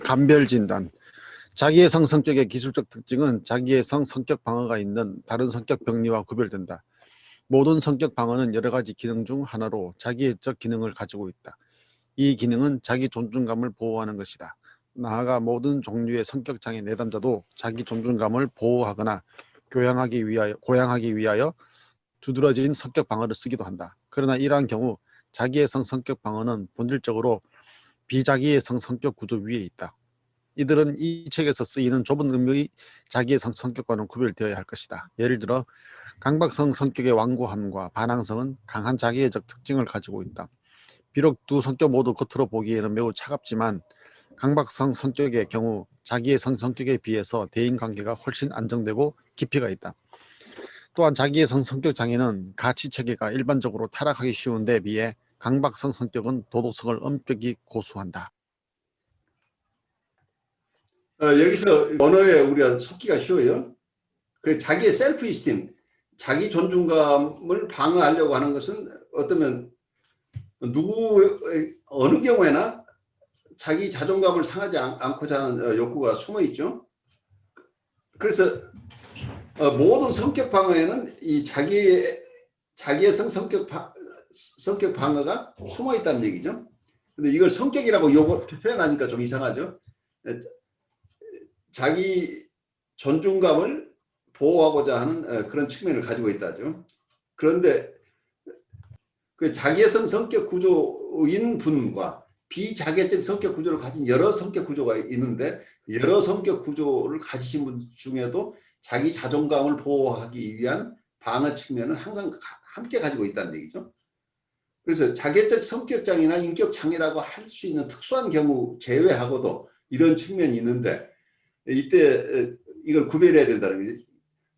감별진단. 자기애성 성격의 기술적 특징은 자기애성 성격 방어가 있는 다른 성격 병리와 구별된다. 모든 성격 방어는 여러 가지 기능 중 하나로 자기애적 기능을 가지고 있다. 이 기능은 자기 존중감을 보호하는 것이다. 나아가 모든 종류의 성격 장애 내담자도 자기 존중감을 보호하거나 고양하기 위하여 두드러진 성격 방어를 쓰기도 한다. 그러나 이러한 경우 자기애성 성격 방어는 본질적으로 비자기애성 성격 구조 위에 있다. 이들은 이 책에서 쓰이는 좁은 의미의 자기애성 성격과는 구별되어야 할 것이다. 예를 들어 강박성 성격의 완고함과 반항성은 강한 자기애적 특징을 가지고 있다. 비록 두 성격 모두 겉으로 보기에는 매우 차갑지만 강박성 성격의 경우 자기애성 성격에 비해서 대인관계가 훨씬 안정되고 깊이가 있다. 또한 자기애성 성격 장애는 가치체계가 일반적으로 타락하기 쉬운 데 비해 강박성 성격은 도덕성을 엄격히 고수한다. 여기서 언어에 우리가 속기가 쉬워요. 그래서 자기의 셀프 이스팀, 자기 존중감을 방어하려고 하는 것은 어쩌면 어느 경우에나 자기 자존감을 상하지 않고자 하는 욕구가 숨어 있죠. 그래서 모든 성격 방어에는 이 자기애성 성격 방어가 숨어 있다는 얘기죠. 근데 이걸 성격이라고 표현하니까 좀 이상하죠. 자기 존중감을 보호하고자 하는 그런 측면을 가지고 있다죠. 그런데 그 자기애성 성격 구조인 분과 비자기애적 성격 구조를 가진 여러 성격 구조가 있는데 여러 성격 구조를 가지신 분 중에도 자기 자존감을 보호하기 위한 방어 측면을 항상 함께 가지고 있다는 얘기죠. 그래서 자기애적 성격장애나 인격장애라고 할 수 있는 특수한 경우 제외하고도 이런 측면이 있는데 이때 이걸 구별해야 된다는 거죠.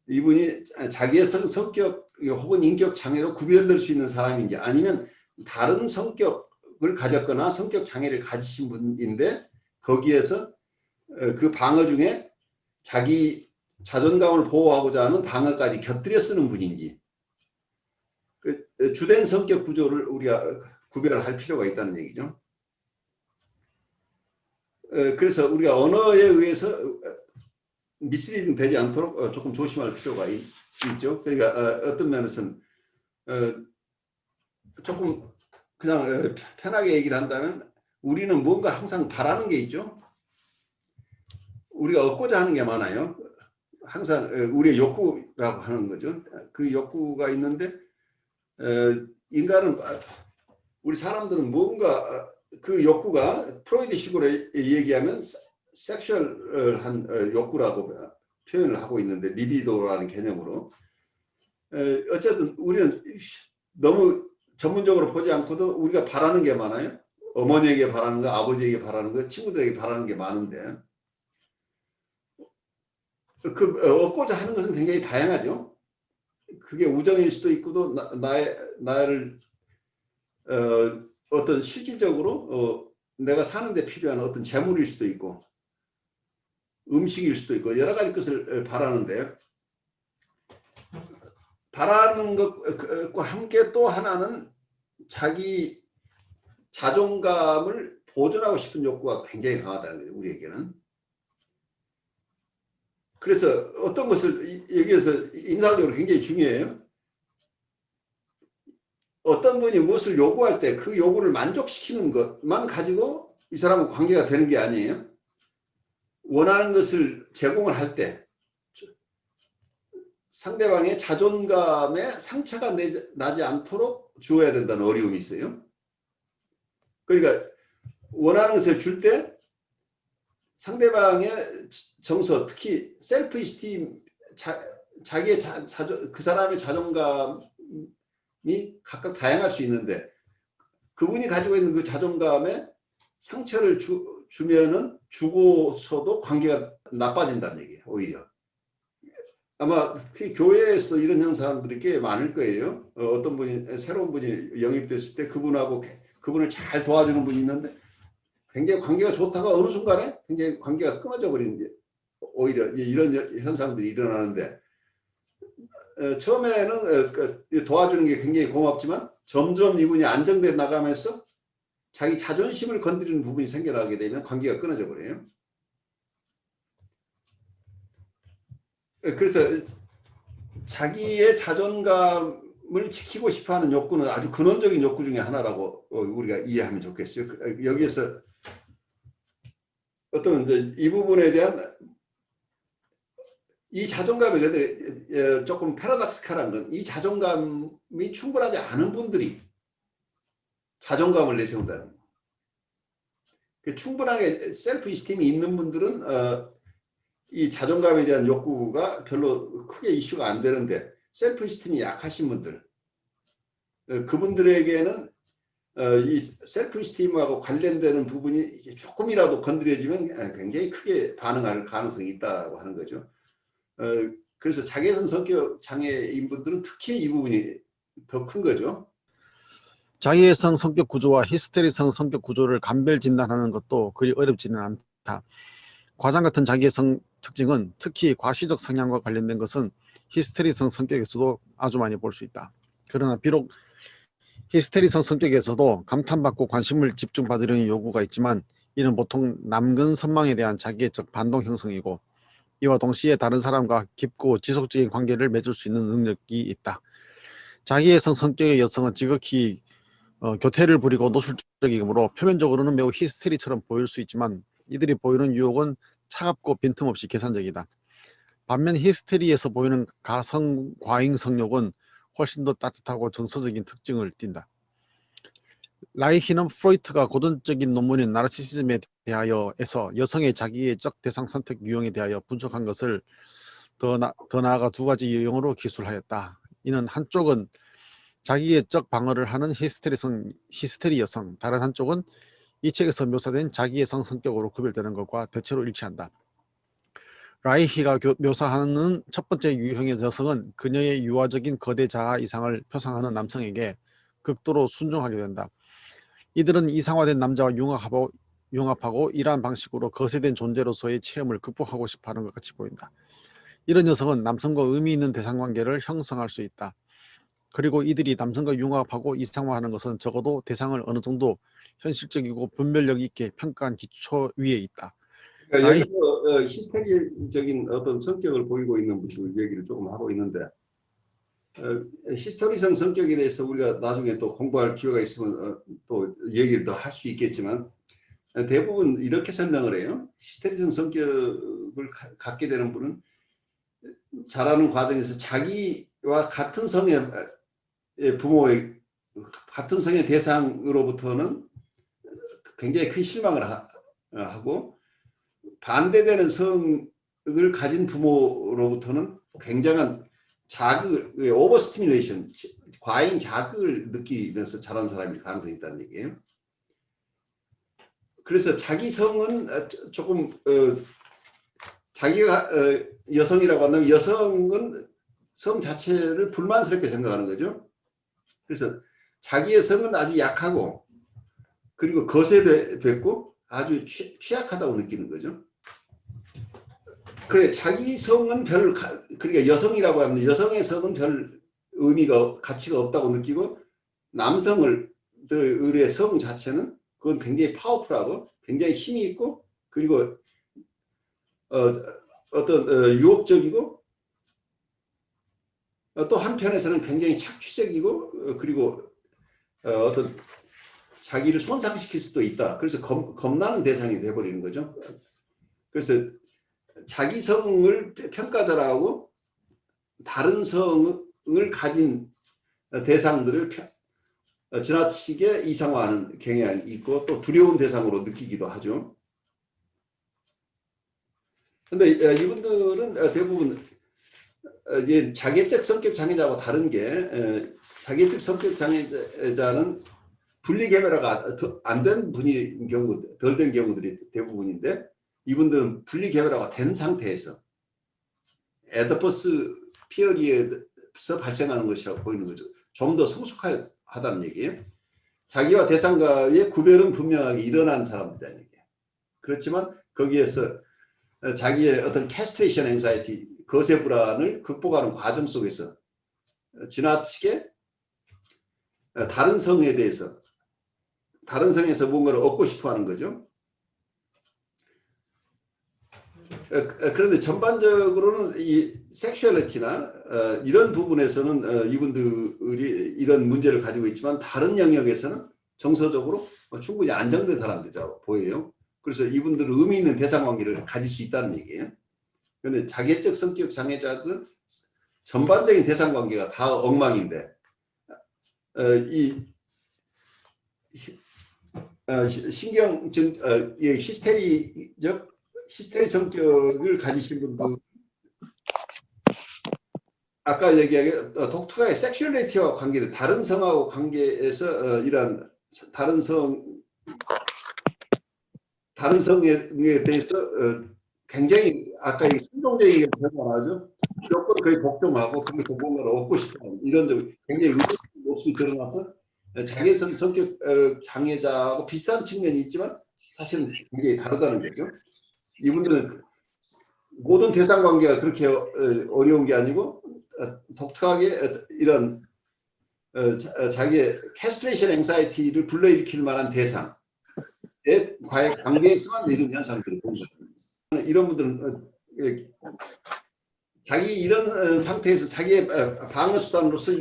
이분이 자기애성 성격 혹은 인격 장애로 구별될 수 있는 사람인지 아니면 다른 성격을 가졌거나 성격 장애를 가지신 분인데 거기에서 그 방어 중에 자기 자존감을 보호하고자 하는 방어까지 곁들여 쓰는 분인지 주된 성격 구조를 우리가 구별할 필요가 있다는 얘기죠. 그래서 우리가 언어에 의해서 미스리딩 되지 않도록 조금 조심할 필요가 있죠. 그러니까 어떤 면에서는 조금 그냥 편하게 얘기를 한다면 우리는 뭔가 항상 바라는 게 있죠. 우리가 얻고자 하는 게 많아요. 항상 우리의 욕구라고 하는 거죠. 그 욕구가 있는데 인간은 우리 사람들은 뭔가 그 욕구가 프로이드식으로 얘기하면 섹슈얼한 욕구라고 표현을 하고 있는데 리비도라는 개념으로 어쨌든 우리는 너무 전문적으로 보지 않고도 우리가 바라는 게 많아요. 어머니에게 바라는 거, 아버지에게 바라는 거, 친구들에게 바라는 게 많은데 얻고자 하는 것은 굉장히 다양하죠. 그게 우정일 수도 있고도 나를 어떤 실질적으로 내가 사는데 필요한 어떤 재물일 수도 있고 음식일 수도 있고 여러 가지 것을 바라는데 바라는 것과 함께 또 하나는 자기 자존감을 보존하고 싶은 욕구가 굉장히 강하다는 거예요. 우리에게는. 그래서 어떤 것을 여기에서 인상적으로 굉장히 중요해요. 어떤 분이 무엇을 요구할 때 그 요구를 만족시키는 것만 가지고 이 사람은 관계가 되는 게 아니에요. 원하는 것을 제공을 할 때 상대방의 자존감에 상처가 나지 않도록 주어야 된다는 어려움이 있어요. 그러니까 원하는 것을 줄 때 상대방의 정서, 특히 셀프 이스팀, 자기의 그 사람의 자존감이 각각 다양할 수 있는데 그분이 가지고 있는 그 자존감에 상처를 주면은 주고서도 관계가 나빠진다는 얘기예요. 오히려. 아마 특히 교회에서 이런 현상들이 꽤 많을 거예요. 어떤 분이 새로운 분이 영입됐을 때 그분을 잘 도와주는 분이 있는데 굉장히 관계가 좋다가 어느 순간에 굉장히 관계가 끊어져 버리는 게 오히려 이런 현상들이 일어나는데 처음에는 도와주는 게 굉장히 고맙지만 점점 이분이 안정돼 나가면서 자기 자존심을 건드리는 부분이 생겨나게 되면 관계가 끊어져 버려요. 그래서 자기의 자존감을 지키고 싶어하는 욕구는 아주 근원적인 욕구 중에 하나라고 우리가 이해하면 좋겠어요. 여기에서 어떤 이제 이 부분에 대한 이 자존감이 근데 조금 패러닥스칼한 건 이 자존감이 충분하지 않은 분들이 자존감을 내세운다는 거. 충분하게 셀프 이스팀이 있는 분들은 이 자존감에 대한 욕구가 별로 크게 이슈가 안 되는데 셀프 이스팀이 약하신 분들 그분들에게는 이 셀프 이스팀하고 관련되는 부분이 조금이라도 건드려지면 굉장히 크게 반응할 가능성이 있다고 하는 거죠. 그래서 자기애성 성격 장애인 분들은 특히 이 부분이 더 큰 거죠. 자기애성 성격 구조와 히스테리성 성격 구조를 감별 진단하는 것도 그리 어렵지는 않다. 과장 같은 자기애성 특징은 특히 과시적 성향과 관련된 것은 히스테리성 성격에서도 아주 많이 볼 수 있다. 그러나 비록 히스테리성 성격에서도 감탄받고 관심을 집중받으려는 요구가 있지만 이는 보통 남근 선망에 대한 자기애적 반동 형성이고 이와 동시에 다른 사람과 깊고 지속적인 관계를 맺을 수 있는 능력이 있다. 자기애성 성격의 여성은 지극히 교태를 부리고 노출적이므로 표면적으로는 매우 히스테리처럼 보일 수 있지만 이들이 보이는 유혹은 차갑고 빈틈없이 계산적이다. 반면 히스테리에서 보이는 가성 과잉 성욕은 훨씬 더 따뜻하고 정서적인 특징을 띈다. 라이히는 프로이트가 고전적인 논문인 나르시시즘에 대하여에서 여성의 자기애적 대상 선택 유형에 대하여 분석한 것을 더 나아가 두 가지 유형으로 기술하였다. 이는 한쪽은 자기애적 방어를 하는 히스테리 여성, 다른 한쪽은 이 책에서 묘사된 자기애성 성격으로 구별되는 것과 대체로 일치한다. 라이히가 묘사하는 첫 번째 유형의 여성은 그녀의 유아적인 거대 자아 이상을 표상하는 남성에게 극도로 순종하게 된다. 이들은 이상화된 남자와 융합하고 이러한 방식으로 거세된 존재로서의 체험을 극복하고 싶어하는 것 같이 보인다. 이런 여성은 남성과 의미 있는 대상관계를 형성할 수 있다. 그리고 이들이 남성과 융합하고 이상화하는 것은 적어도 대상을 어느 정도 현실적이고 분별력 있게 평가한 기초 위에 있다. 그러니까 여기서 히스테리적인 어떤 성격을 보이고 있는 분들 얘기를 조금 하고 있는데 히스토리성 성격에 대해서 우리가 나중에 또 공부할 기회가 있으면 또 얘기를 더 할 수 있겠지만 대부분 이렇게 설명을 해요. 히스테리성 성격을 갖게 되는 분은 자라는 과정에서 자기와 같은 성의 부모의 같은 성의 대상으로부터는 굉장히 큰 실망을 하고 반대되는 성을 가진 부모로부터는 굉장한 자극, 오버 스티뮬레이션, 과잉 자극을 느끼면서 자란 사람일 가능성이 있다는 얘기예요. 그래서 자기 성은 조금 자기가 여성이라고 한다면 여성은 성 자체를 불만스럽게 생각하는 거죠. 그래서 자기의 성은 아주 약하고 그리고 거세됐고 아주 취약하다고 느끼는 거죠. 그래 자기 성은 그러니까 여성이라고 하면 여성의 성은 별 의미가 가치가 없다고 느끼고 남성의 성 자체는 그건 굉장히 파워풀하고 굉장히 힘이 있고 그리고 어떤 유혹적이고 또 한편에서는 굉장히 착취적이고 그리고 어떤 자기를 손상시킬 수도 있다. 그래서 겁나는 대상이 돼버리는 거죠. 그래서 자기 성을 평가절하고 다른 성을 가진 대상들을 지나치게 이상화하는 경향이 있고 또 두려운 대상으로 느끼기도 하죠. 그런데 이분들은 대부분 자기애적 성격 장애자하고 다른 게 자기애적 성격 장애자는 분리개별화가 안 된 분인 경우, 덜 된 경우들이 대부분인데 이분들은 분리개별화가 된 상태에서 에더퍼스 피어리에서 발생하는 것이라고 보이는 거죠. 좀 더 성숙하다는 얘기예요. 자기와 대상과의 구별은 분명하게 일어난 사람들이라는 얘기예요. 그렇지만 거기에서 자기의 어떤 캐스트레이션 앵사이티, 거세 불안을 극복하는 과정 속에서 지나치게 다른 성에 대해서 다른 성에서 뭔가를 얻고 싶어 하는 거죠. 그런데 전반적으로는 이 섹슈얼리티나 이런 부분에서는 이분들이 이런 문제를 가지고 있지만 다른 영역에서는 정서적으로 충분히 안정된 사람들이라고 보여요. 그래서 이분들은 의미 있는 대상관계를 가질 수 있다는 얘기예요. 그런데 자기애적 성격 장애자들은 전반적인 대상관계가 다 엉망인데 이 신경증 히스테리 성격을 가지신 분들 아까 얘기하게 독특하게 섹슈얼리티와 관계된 다른 성하고 관계에서 이런 다른 성에 대해서 굉장히 아까 이 순종적이게 표현하죠. 무조건 거의 복종하고 거기서 뭔가를 얻고 싶어하는 이런 굉장히 의도적인 모습이 드러나서 자기성 성격 장애자하고 비슷한 측면이 있지만 사실은 굉장히 다르다는 거죠. 이분들은 모든 대상 관계가 그렇게 어려운 게 아니고 독특하게 이런 자기의 캐스트레이션 앵사이티를 불러일으킬 만한 대상과의 관계에서만 이런 현상들을 본 거예요. 이런 분들은 자기 이런 상태에서 자기의 방어 수단으로서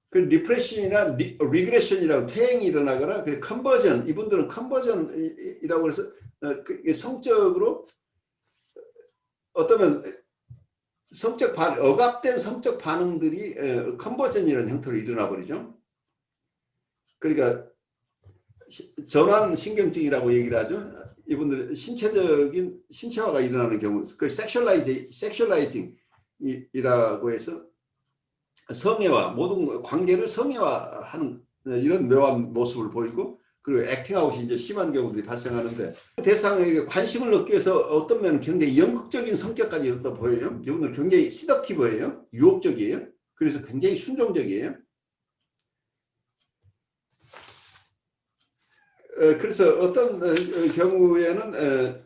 그 리프레션이나 리그레션이라고 퇴행이 일어나거나 그 컨버전, 이분들은 컨버전이라고 해서 성적으로 어떠면 억압된 성적 반응들이 컨버전이라는 형태로 일어나 버리죠. 그러니까 전환 신경증이라고 얘기를 하죠. 이분들 신체화가 일어나는 경우, 그 섹슈얼라이징이라고 해서 성애화, 모든 관계를 성애화하는 이런 묘한 모습을 보이고, 그리고 액팅아웃이 이제 심한 경우들이 발생하는데, 대상에게 관심을 얻기 위해서 어떤 면은 굉장히 연극적인 성격까지 보여요. 이분들 굉장히 시덕티브예요. 유혹적이에요. 그래서 굉장히 순종적이에요. 그래서 어떤 경우에는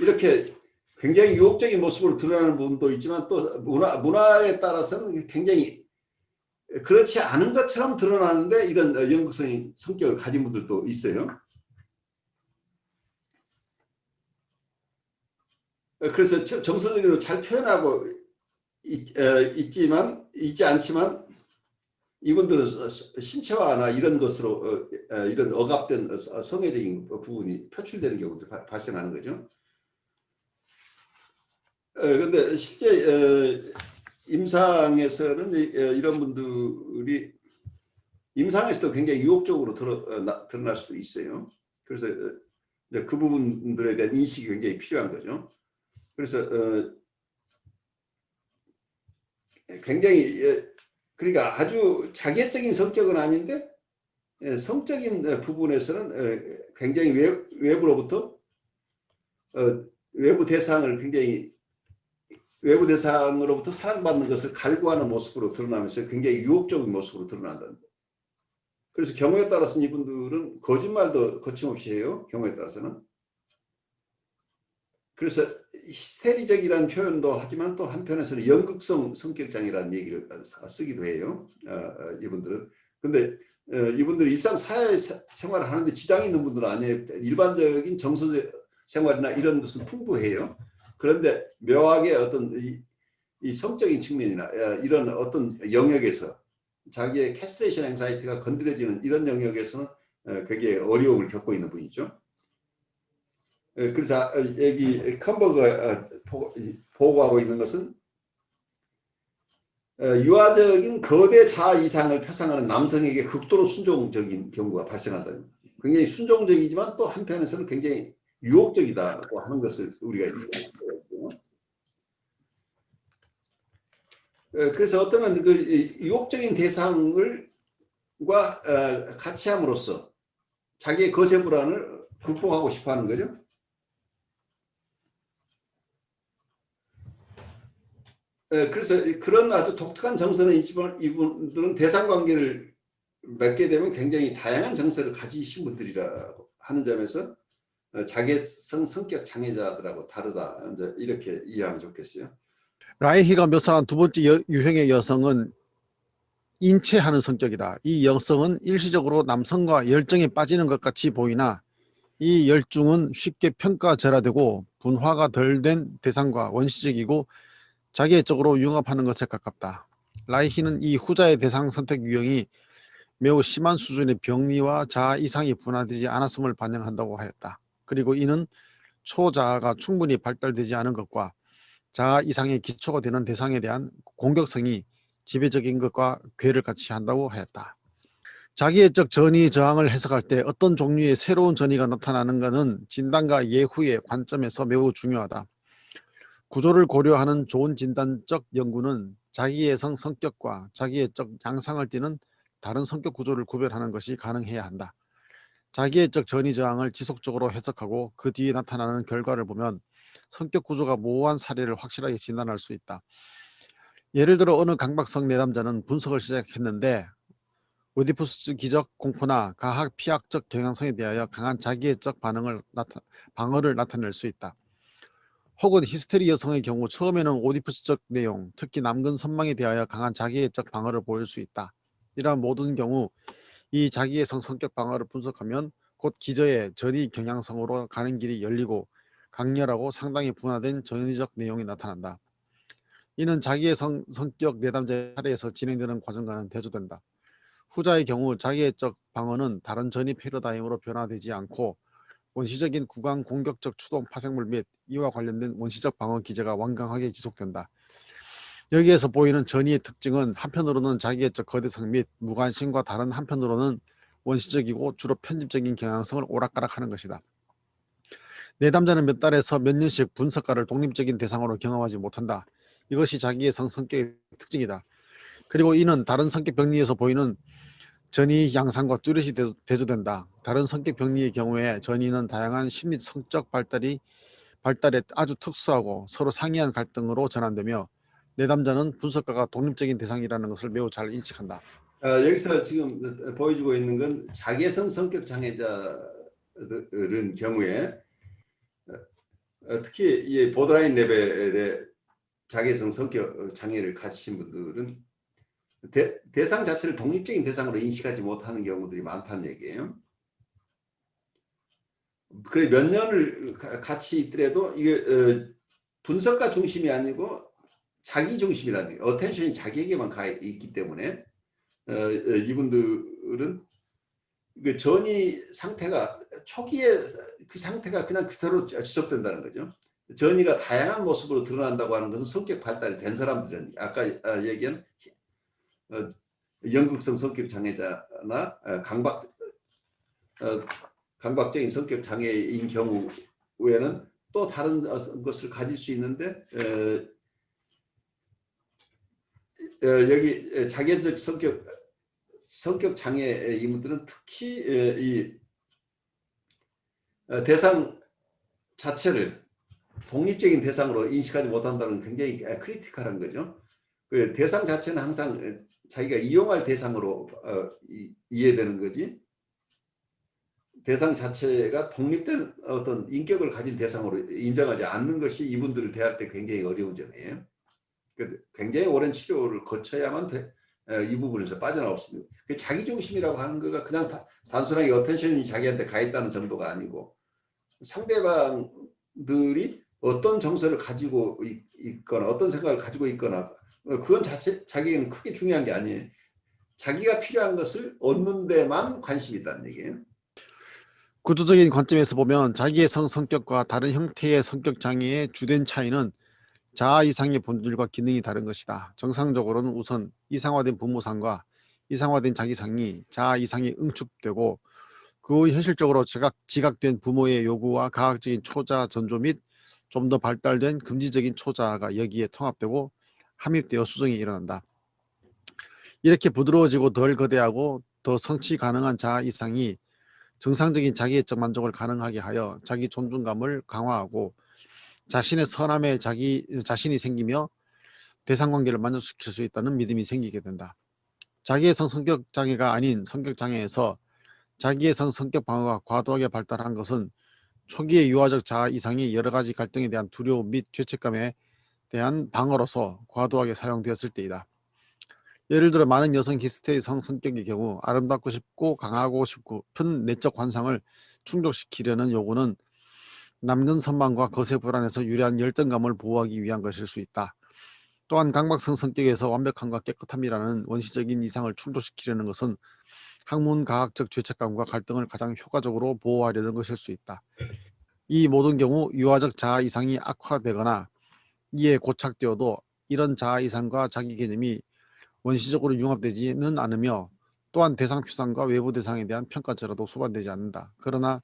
이렇게 굉장히 유혹적인 모습으로 드러나는 부분도 있지만 또 문화에 따라서는 굉장히 그렇지 않은 것처럼 드러나는데 이런 연극적인 성격을 가진 분들도 있어요. 그래서 정서적으로 잘 표현하고 있지 않지만 이분들은 신체화나 이런 것으로 이런 억압된 성애적인 부분이 표출되는 경우도 발생하는 거죠. 그런데 실제 임상에서는 이런 분들이 임상에서도 굉장히 유혹적으로 드러날 수도 있어요. 그래서 그 부분들에 대한 인식이 굉장히 필요한 거죠. 그래서 굉장히 그러니까 아주 자기애적인 성격은 아닌데 성적인 부분에서는 굉장히 외부로부터 외부 대상으로부터 사랑받는 것을 갈구하는 모습으로 드러나면서 굉장히 유혹적인 모습으로 드러난다는 거예요. 그래서 경우에 따라서는 이분들은 거짓말도 거침없이 해요. 경우에 따라서는. 그래서 히스테리적이라는 표현도 하지만 또 한편에서는 연극성 성격장애라는 얘기를 쓰기도 해요. 이분들은. 근데 이분들이 일상 사회 생활을 하는데 지장이 있는 분들은 아니에요. 일반적인 정서 생활이나 이런 것은 풍부해요. 그런데 묘하게 어떤 이 성적인 측면이나 이런 어떤 영역에서 자기의 캐스트레이션 앵사이티가 건드려지는 이런 영역에서는 굉장히 어려움을 겪고 있는 분이죠. 그래서 여기 컴버가 보고하고 있는 것은 유아적인 거대 자아 이상을 표상하는 남성에게 극도로 순종적인 경우가 발생한다. 굉장히 순종적이지만 또 한편에서는 굉장히 유혹적이다고 하는 것을 우리가 이해할 수가 있어요. 그래서 어쩌면 그 유혹적인 대상과 같이 함으로써 자기의 거세 불안을 극복하고 싶어 하는 거죠. 그래서 그런 아주 독특한 정서는 있지만 이분들은 대상관계를 맺게 되면 굉장히 다양한 정서를 가지신 분들이라고 하는 점에서 자기성 성격 장애자들하고 다르다. 이제 이렇게 이해하면 좋겠어요. 라이히가 묘사한 두 번째 유형의 여성은 인체하는 성격이다. 이 여성은 일시적으로 남성과 열정에 빠지는 것 같이 보이나 이 열중은 쉽게 평가절하되고 분화가 덜 된 대상과 원시적이고 자기애적으로 융합하는 것에 가깝다. 라이히는 이 후자의 대상 선택 유형이 매우 심한 수준의 병리와 자아 이상이 분화되지 않았음을 반영한다고 하였다. 그리고 이는 초자아가 충분히 발달되지 않은 것과 자아 이상의 기초가 되는 대상에 대한 공격성이 지배적인 것과 괴를 같이 한다고 하였다. 자기애적 전이 저항을 해석할 때 어떤 종류의 새로운 전이가 나타나는가는 진단과 예후의 관점에서 매우 중요하다. 구조를 고려하는 좋은 진단적 연구는 자기애성 성격과 자기애적 양상을 띠는 다른 성격 구조를 구별하는 것이 가능해야 한다. 자기애적 전이 저항을 지속적으로 해석하고 그 뒤에 나타나는 결과를 보면 성격 구조가 모호한 사례를 확실하게 진단할 수 있다. 예를 들어 어느 강박성 내담자는 분석을 시작했는데 오디푸스 기적 공포나 가학 피학적 경향성에 대하여 강한 자기애적 방어를 나타낼 수 있다. 혹은 히스테리 여성의 경우 처음에는 오디푸스적 내용, 특히 남근 선망에 대하여 강한 자기애적 방어를 보일 수 있다. 이러한 모든 경우 이 자기애성 성격 방어를 분석하면 곧 기저의 전이 경향성으로 가는 길이 열리고 강렬하고 상당히 분화된 전이적 내용이 나타난다. 이는 자기애성 성격 내담자의 사례에서 진행되는 과정과는 대조된다. 후자의 경우 자기애적 방어는 다른 전이 패러다임으로 변화되지 않고 원시적인 구강 공격적 추동 파생물 및 이와 관련된 원시적 방어 기제가 완강하게 지속된다. 여기에서 보이는 전이의 특징은 한편으로는 자기애적 거대성 및 무관심과 다른 한편으로는 원시적이고 주로 편집적인 경향성을 오락가락하는 것이다. 내담자는 몇 달에서 몇 년씩 분석가를 독립적인 대상으로 경험하지 못한다. 이것이 자기애성 성격의 특징이다. 그리고 이는 다른 성격 병리에서 보이는 전이 양상과 뚜렷이 대조된다. 다른 성격 병리의 경우에 전이는 다양한 심리 성적 발달에 아주 특수하고 서로 상이한 갈등으로 전환되며 내담자는 분석가가 독립적인 대상이라는 것을 매우 잘 인식한다. 여기서 지금 보여주고 있는 건 자기애성 성격 장애자들은 경우에 특히 이 보드라인 레벨의 자기애성 성격 장애를 가지신 분들은 대상 자체를 독립적인 대상으로 인식하지 못하는 경우들이 많다는 얘기예요. 그래 몇 년을 같이 있더라도 이게 분석가 중심이 아니고 자기 중심이라는 게 어텐션이 자기에게만 가 있기 때문에 이분들은 그 전이 상태가 초기에 그 상태가 그냥 그대로 지속된다는 거죠. 전이가 다양한 모습으로 드러난다고 하는 것은 성격 발달이 된 사람들은 아까 얘기한 연극성 성격 장애자나 강박적인 성격 장애인 경우에는 또 다른 것을 가질 수 있는데 여기 자기애적 성격 장애인들은 특히 이 대상 자체를 독립적인 대상으로 인식하지 못한다는 굉장히 크리티컬한 거죠. 그 대상 자체는 항상 자기가 이용할 대상으로 이해되는 거지 대상 자체가 독립된 어떤 인격을 가진 대상으로 인정하지 않는 것이 이분들을 대할 때 굉장히 어려운 점이에요. 굉장히 오랜 치료를 거쳐야만 이 부분에서 빠져나올 수 있는 그 자기중심이라고 하는 거가 그냥 단순하게 어텐션이 자기한테 가 있다는 정도가 아니고 상대방들이 어떤 정서를 가지고 있거나 어떤 생각을 가지고 있거나 그건 자기에게는 크게 중요한 게 아니에요. 자기가 필요한 것을 얻는 데만 관심이 있다는 얘기예요. 구조적인 관점에서 보면 자기애성 성격과 다른 형태의 성격 장애의 주된 차이는 자아 이상의 본질과 기능이 다른 것이다. 정상적으로는 우선 이상화된 부모상과 이상화된 자기상이 자아 이상에 응축되고 그 후 현실적으로 지각된 부모의 요구와 가학적인 초자 전조 및 좀 더 발달된 금지적인 초자가 여기에 통합되고 함입되어 수정이 일어난다. 이렇게 부드러워지고 덜 거대하고 더 성취 가능한 자아 이상이 정상적인 자기애적 만족을 가능하게 하여 자기 존중감을 강화하고 자신의 선함에 자신이 생기며 대상관계를 만족시킬 수 있다는 믿음이 생기게 된다. 자기애성 성격 장애가 아닌 성격 장애에서 자기애성 성격 방어가 과도하게 발달한 것은 초기의 유아적 자아 이상이 여러 가지 갈등에 대한 두려움 및 죄책감에 대한 방어로서 과도하게 사용되었을 때이다. 예를 들어 많은 여성 히스테리 성격의 경우 아름답고 싶고 강하고 싶은 내적 환상을 충족시키려는 요구는 남는 선망과 거세 불안에서 유리한 열등감을 보호하기 위한 것일 수 있다. 또한 강박성 성격에서 완벽함과 깨끗함이라는 원시적인 이상을 충족시키려는 것은 학문과학적 죄책감과 갈등을 가장 효과적으로 보호하려는 것일 수 있다. 이 모든 경우 유아적 자아 이상이 악화되거나 이에 고착되어도 이런 자아 이상과 자기 개념이 원시적으로 융합되지는 않으며 또한 대상 표상과 외부 대상에 대한 평가처라도 수반되지 않는다. 그러나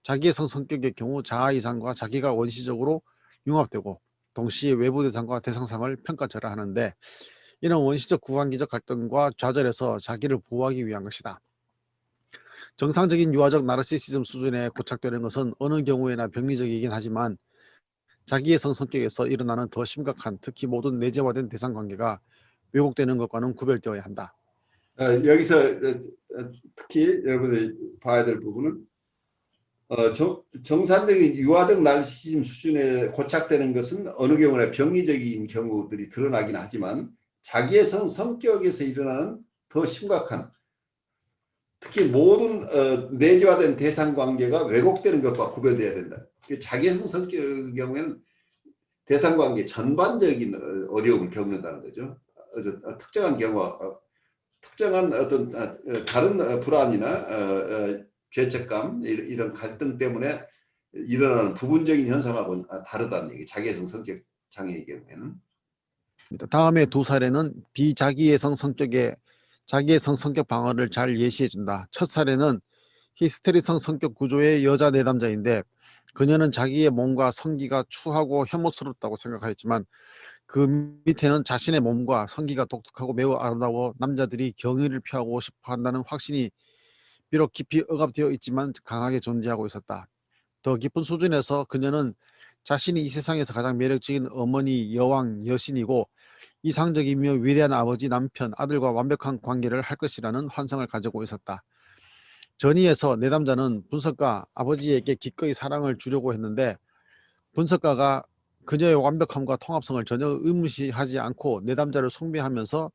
자기의 성격의 경우 자아 이상과 자기가 원시적으로 융합되고 동시에 외부 대상과 대상상을 평가처라 하는데 이런 원시적 구강기적 갈등과 좌절에서 자기를 보호하기 위한 것이다. 정상적인 유아적 나르시시즘 수준에 고착되는 것은 어느 경우에나 병리적이긴 하지만 자기의 성격에서 일어나는 더 심각한 특히 모든 내재화된 대상 관계가 왜곡되는 것과는 구별되어야 한다. 여기서 특히 여러분들이 봐야 될 부분은 정상적인 유아적 나르시즘 수준에 고착되는 것은 어느 경우나 병리적인 경우들이 드러나긴 하지만 자기의 성격에서 일어나는 더 심각한 특히 모든 내재화된 대상 관계가 왜곡되는 것과 구별돼야 된다. 자기의 성격의 경우에는 대상 관계 전반적인 어려움을 겪는다는 거죠. 특정한 경우와 특정한 어떤 다른 불안이나 죄책감 이런 갈등 때문에 일어나는 부분적인 현상하고는 다르다는 얘기. 자기애성 성격 장애의 경우에는. 다음에 두 사례는 비자기예성 성격의 자기예성 성격 방어를 잘 예시해 준다. 첫 사례는 히스테리성 성격 구조의 여자 내담자인데 그녀는 자기의 몸과 성기가 추하고 혐오스럽다고 생각하였지만 그 밑에는 자신의 몸과 성기가 독특하고 매우 아름다워 남자들이 경의를 표하고 싶어 한다는 확신이 비록 깊이 억압되어 있지만 강하게 존재하고 있었다. 더 깊은 수준에서 그녀는 자신이 이 세상에서 가장 매력적인 어머니, 여왕, 여신이고 이상적이며 위대한 아버지, 남편, 아들과 완벽한 관계를 할 것이라는 환상을 가지고 있었다. 전의에서 내담자는 분석가 아버지에게 기꺼이 사랑을 주려고 했는데 분석가가 그녀의 완벽함과 통합성을 전혀 의무시하지 않고 내담자를 숭배하면서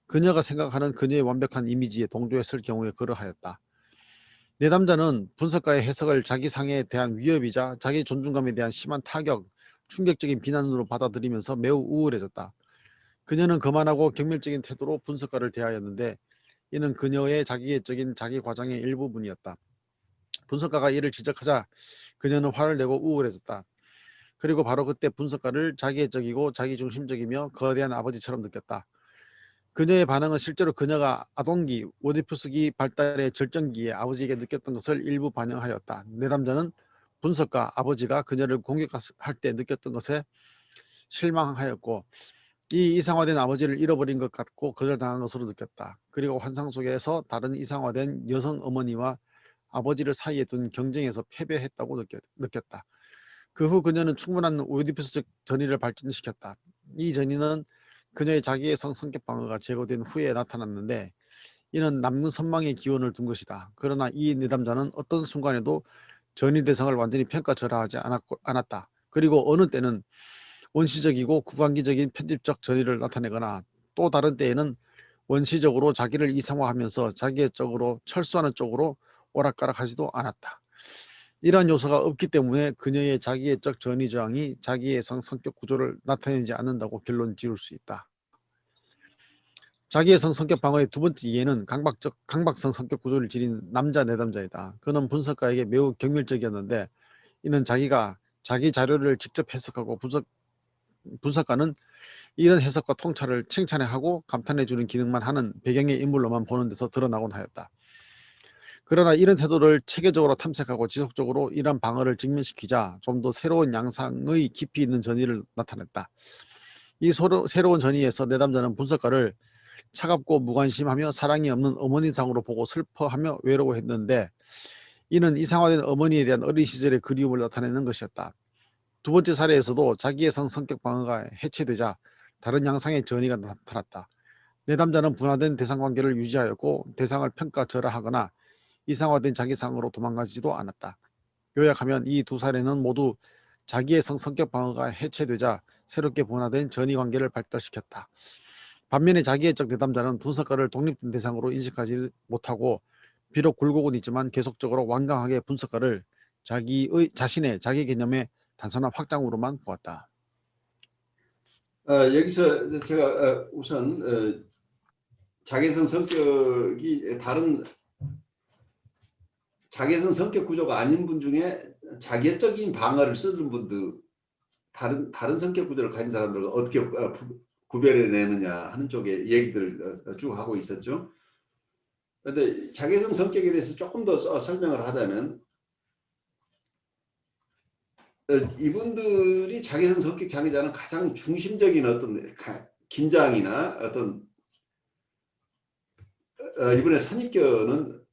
그녀가 생각하는 그녀의 완벽한 이미지에 동조했을 경우에 그러하였다. 내담자는 분석가의 해석을 자기 상에 대한 위협이자 자기 존중감에 대한 심한 타격, 충격적인 비난으로 받아들이면서 매우 우울해졌다. 그녀는 거만하고 경멸적인 태도로 분석가를 대하였는데 이는 그녀의 자기애적인 자기 과장의 일부분이었다. 분석가가 이를 지적하자 그녀는 화를 내고 우울해졌다. 그리고 바로 그때 분석가를 자기애적이고 자기중심적이며 거대한 아버지처럼 느꼈다. 그녀의 반응은 실제로 그녀가 아동기, 오디푸스기 발달의 절정기에 아버지에게 느꼈던 것을 일부 반영하였다. 내담자는 분석가 아버지가 그녀를 공격할 때 느꼈던 것에 실망하였고 이 이상화된 아버지를 잃어버린 것 같고 거절당한 것으로 느꼈다. 그리고 환상 속에서 다른 이상화된 여성 어머니와 아버지를 사이에 둔 경쟁에서 패배했다고 느꼈다. 그 후 그녀는 충분한 오이디푸스적 전이를 발전시켰다. 이 전이는 그녀의 자기애성 성격 방어가 제거된 후에 나타났는데 이는 남는 선망의 기원을 둔 것이다. 그러나 이 내담자는 어떤 순간에도 전이 대상을 완전히 평가절하하지 않았다. 그리고 어느 때는 원시적이고 구강기적인 편집적 전이를 나타내거나 또 다른 때에는 원시적으로 자기를 이상화하면서 자기애적으로 철수하는 쪽으로 오락가락하지도 않았다. 이러한 요소가 없기 때문에 그녀의 자기애적 전이 저항이 자기애성 성격 구조를 나타내지 않는다고 결론 지을 수 있다. 자기애성 성격 방어의 두 번째 이해는 강박성 성격 구조를 지닌 남자 내담자이다. 그는 분석가에게 매우 경멸적이었는데 이는 자기가 자기 자료를 직접 해석하고 분석가는 이런 해석과 통찰을 칭찬하고 감탄해주는 기능만 하는 배경의 인물로만 보는 데서 드러나곤 하였다. 그러나 이런 태도를 체계적으로 탐색하고 지속적으로 이런 방어를 직면시키자 좀 더 새로운 양상의 깊이 있는 전이를 나타냈다. 이 새로운 전이에서 내담자는 분석가를 차갑고 무관심하며 사랑이 없는 어머니상으로 보고 슬퍼하며 외로워했는데 이는 이상화된 어머니에 대한 어린 시절의 그리움을 나타내는 것이었다. 두 번째 사례에서도 자기의 성격 방어가 해체되자 다른 양상의 전이가 나타났다. 내담자는 분화된 대상관계를 유지하였고 대상을 평가절하하거나 이상화된 자기상으로 도망가지도 않았다. 요약하면 이 두 사례는 모두 자기의 성격 방어가 해체되자 새롭게 분화된 전이관계를 발달시켰다. 반면에 자기애적 내담자는 분석가를 독립된 대상으로 인식하지 못하고 비록 굴곡은 있지만 계속적으로 완강하게 분석가를 자신의 자기 개념의 단순한 확장으로만 보았다. 여기서 제가 우선 자기애성 성격이 다른 자기애성 성격 구조가 아닌 분 중에 자기애적인 방어를 쓰는 분들 다른 성격 구조를 가진 사람들을 어떻게 구별해내느냐 하는 쪽에 얘기들 쭉 하고 있었죠. 그런데 자기애성 성격에 대해서 조금 더 설명을 하자면 이분들이 자기애성 성격 장애자는 가장 중심적인 어떤 긴장이나 어떤 이번에 선입견은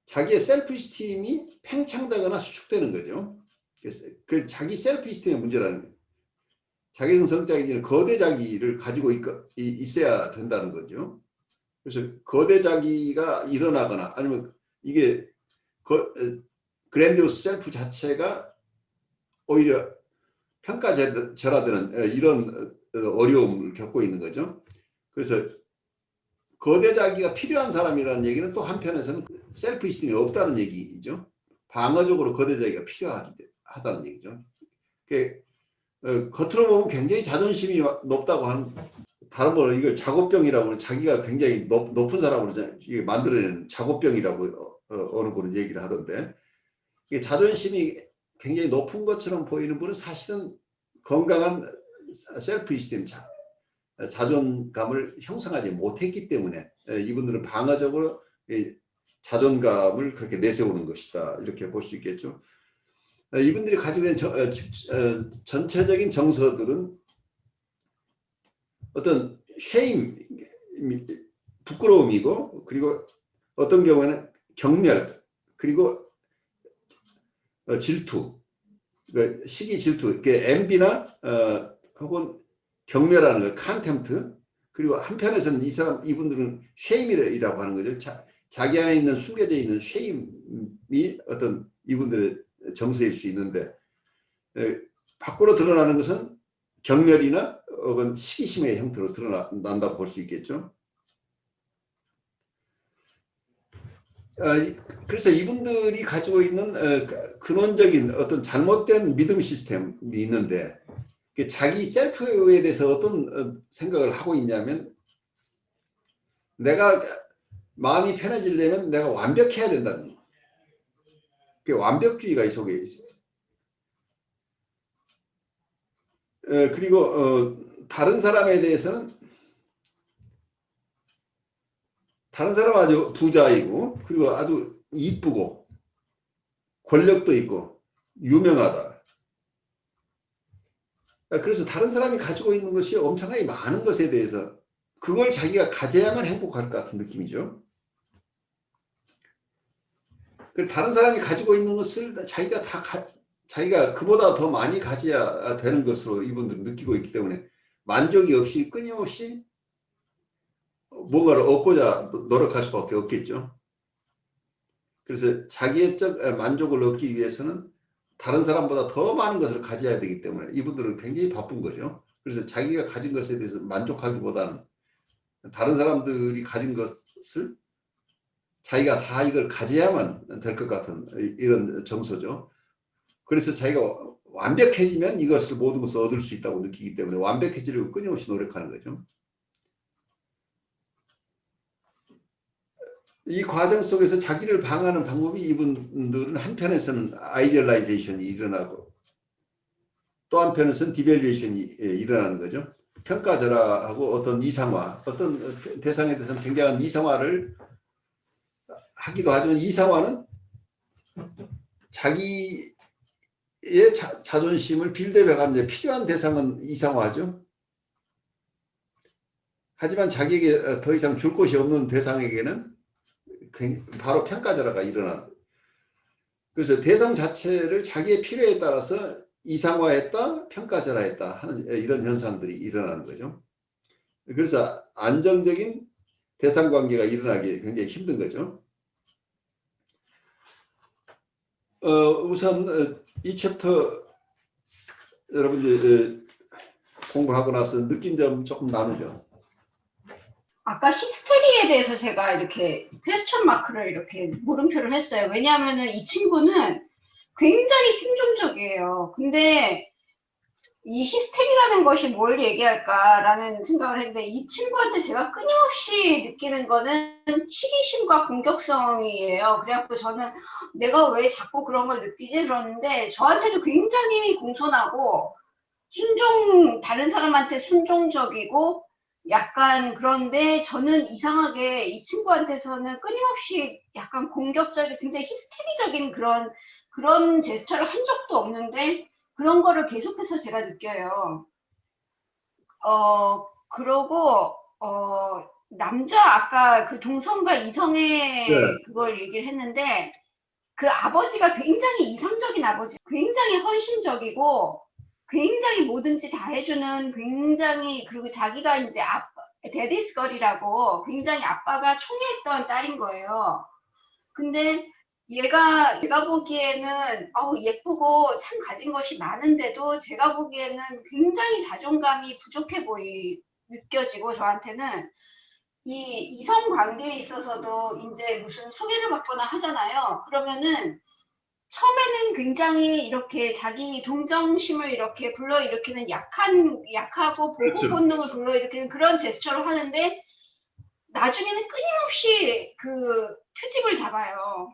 자기의 셀프이스팀이 팽창되거나 수축되는 거죠. 그 자기 셀프이스팀의 문제라는 거예요. 자기성 성장이 거대 자기를 가지고 있어야 된다는 거죠. 그래서 거대 자기가 일어나거나 아니면 이게 그랜디오스 셀프 자체가 오히려 평가절하되는 이런 어려움을 겪고 있는 거죠. 그래서 거대 자기가 필요한 사람이라는 얘기는 또 한편에서는 셀프 이스템이 없다는 얘기죠. 방어적으로 거대 자기가 필요하다는 얘기죠. 겉으로 보면 굉장히 자존심이 높다고 하는, 다른 말로 이걸 작업병이라고 하는, 자기가 굉장히 높은 사람으로 만들어내는 작업병이라고 어느 분은 얘기를 하던데, 이게 자존심이 굉장히 높은 것처럼 보이는 분은 사실은 건강한 셀프 이스템, 자존감을 형성하지 못했기 때문에 이분들은 방어적으로 자존감을 그렇게 내세우는 것이다, 이렇게 볼 수 있겠죠. 이분들이 가지고 있는 전체적인 정서들은 어떤 쉐임, 부끄러움이고, 그리고 어떤 경우에는 경멸, 그리고 질투, 그러니까 시기 질투, envy나 혹은 경멸하는 거, 컨템트. 그리고 한편에서는 이분들은 쉐임이라고 하는 거죠. 자기 안에 있는 숨겨져 있는 쉐임이 어떤 이분들의 정서일 수 있는데, 밖으로 드러나는 것은 경멸이나 혹은 시기심의 형태로 드러난다고 볼 수 있겠죠. 그래서 이분들이 가지고 있는 근원적인 어떤 잘못된 믿음 시스템이 있는데, 자기 셀프에 대해서 어떤 생각을 하고 있냐면, 내가 마음이 편해지려면 내가 완벽해야 된다는, 그 완벽주의가 이 속에 있어요. 그리고 다른 사람에 대해서는, 다른 사람은 아주 부자이고, 그리고 아주 이쁘고 권력도 있고 유명하다. 그래서 다른 사람이 가지고 있는 것이 엄청나게 많은 것에 대해서 그걸 자기가 가져야만 행복할 것 같은 느낌이죠. 다른 사람이 가지고 있는 것을 자기가 그보다 더 많이 가져야 되는 것으로 이분들은 느끼고 있기 때문에 만족이 없이 끊임없이 뭔가를 얻고자 노력할 수밖에 없겠죠. 그래서 자기애적 만족을 얻기 위해서는 다른 사람보다 더 많은 것을 가져야 되기 때문에 이분들은 굉장히 바쁜 거죠. 그래서 자기가 가진 것에 대해서 만족하기보다는 다른 사람들이 가진 것을 자기가 다 이걸 가져야만 될 것 같은 이런 정서죠. 그래서 자기가 완벽해지면 이것을 모든 것을 얻을 수 있다고 느끼기 때문에 완벽해지려고 끊임없이 노력하는 거죠. 이 과정 속에서 자기를 방어하는 방법이, 이분들은 한편에서는 아이디얼라이제이션이 일어나고 또 한편에서는 디밸류에이션이 일어나는 거죠. 평가절하하고 어떤 이상화, 어떤 대상에 대해서는 굉장한 이상화를 하기도 하지만, 이상화는 자기의 자존심을 빌드업해가는 필요한 대상은 이상화하죠. 하지만 자기에게 더 이상 줄 것이 없는 대상에게는 바로 평가절하가 일어나는 거예요. 그래서 대상 자체를 자기의 필요에 따라서 이상화했다, 평가절하했다 하는 이런 현상들이 일어나는 거죠. 그래서 안정적인 대상 관계가 일어나기 굉장히 힘든 거죠. 우선 이 챕터 여러분들 공부하고 나서 느낀 점 조금 나누죠. 아까 히스테리에 대해서 제가 이렇게 퀘스천 마크를 이렇게 물음표를 했어요. 왜냐하면은 이 친구는 굉장히 순종적이에요. 근데 이 히스테리라는 것이 뭘 얘기할까라는 생각을 했는데 이 친구한테 제가 끊임없이 느끼는 거는 시기심과 공격성이에요. 그래갖고 저는 내가 왜 자꾸 그런 걸 느끼지? 그러는데 저한테도 굉장히 공손하고 다른 사람한테 순종적이고 약간 그런데 저는 이상하게 이 친구한테서는 끊임없이 약간 공격적인 굉장히 히스테리적인 그런 제스처를 한 적도 없는데 그런 거를 계속해서 제가 느껴요. 그러고, 남자, 아까 그 동성과 네. 이성의 그걸 얘기를 했는데, 그 아버지가 굉장히 이상적인 아버지, 굉장히 헌신적이고, 굉장히 뭐든지 다 해주는 굉장히, 그리고 자기가 이제 데디스걸이라고 굉장히 아빠가 총애했던 딸인 거예요. 근데 제가 보기에는 예쁘고 참 가진 것이 많은데도 제가 보기에는 굉장히 자존감이 느껴지고 저한테는 이 이성 관계에 있어서도 이제 무슨 소개를 받거나 하잖아요. 그러면은 처음에는 굉장히 이렇게 자기 동정심을 이렇게 불러일으키는 약하고 보호 그렇죠. 본능을 불러일으키는 그런 제스처를 하는데 나중에는 끊임없이 그 트집을 잡아요.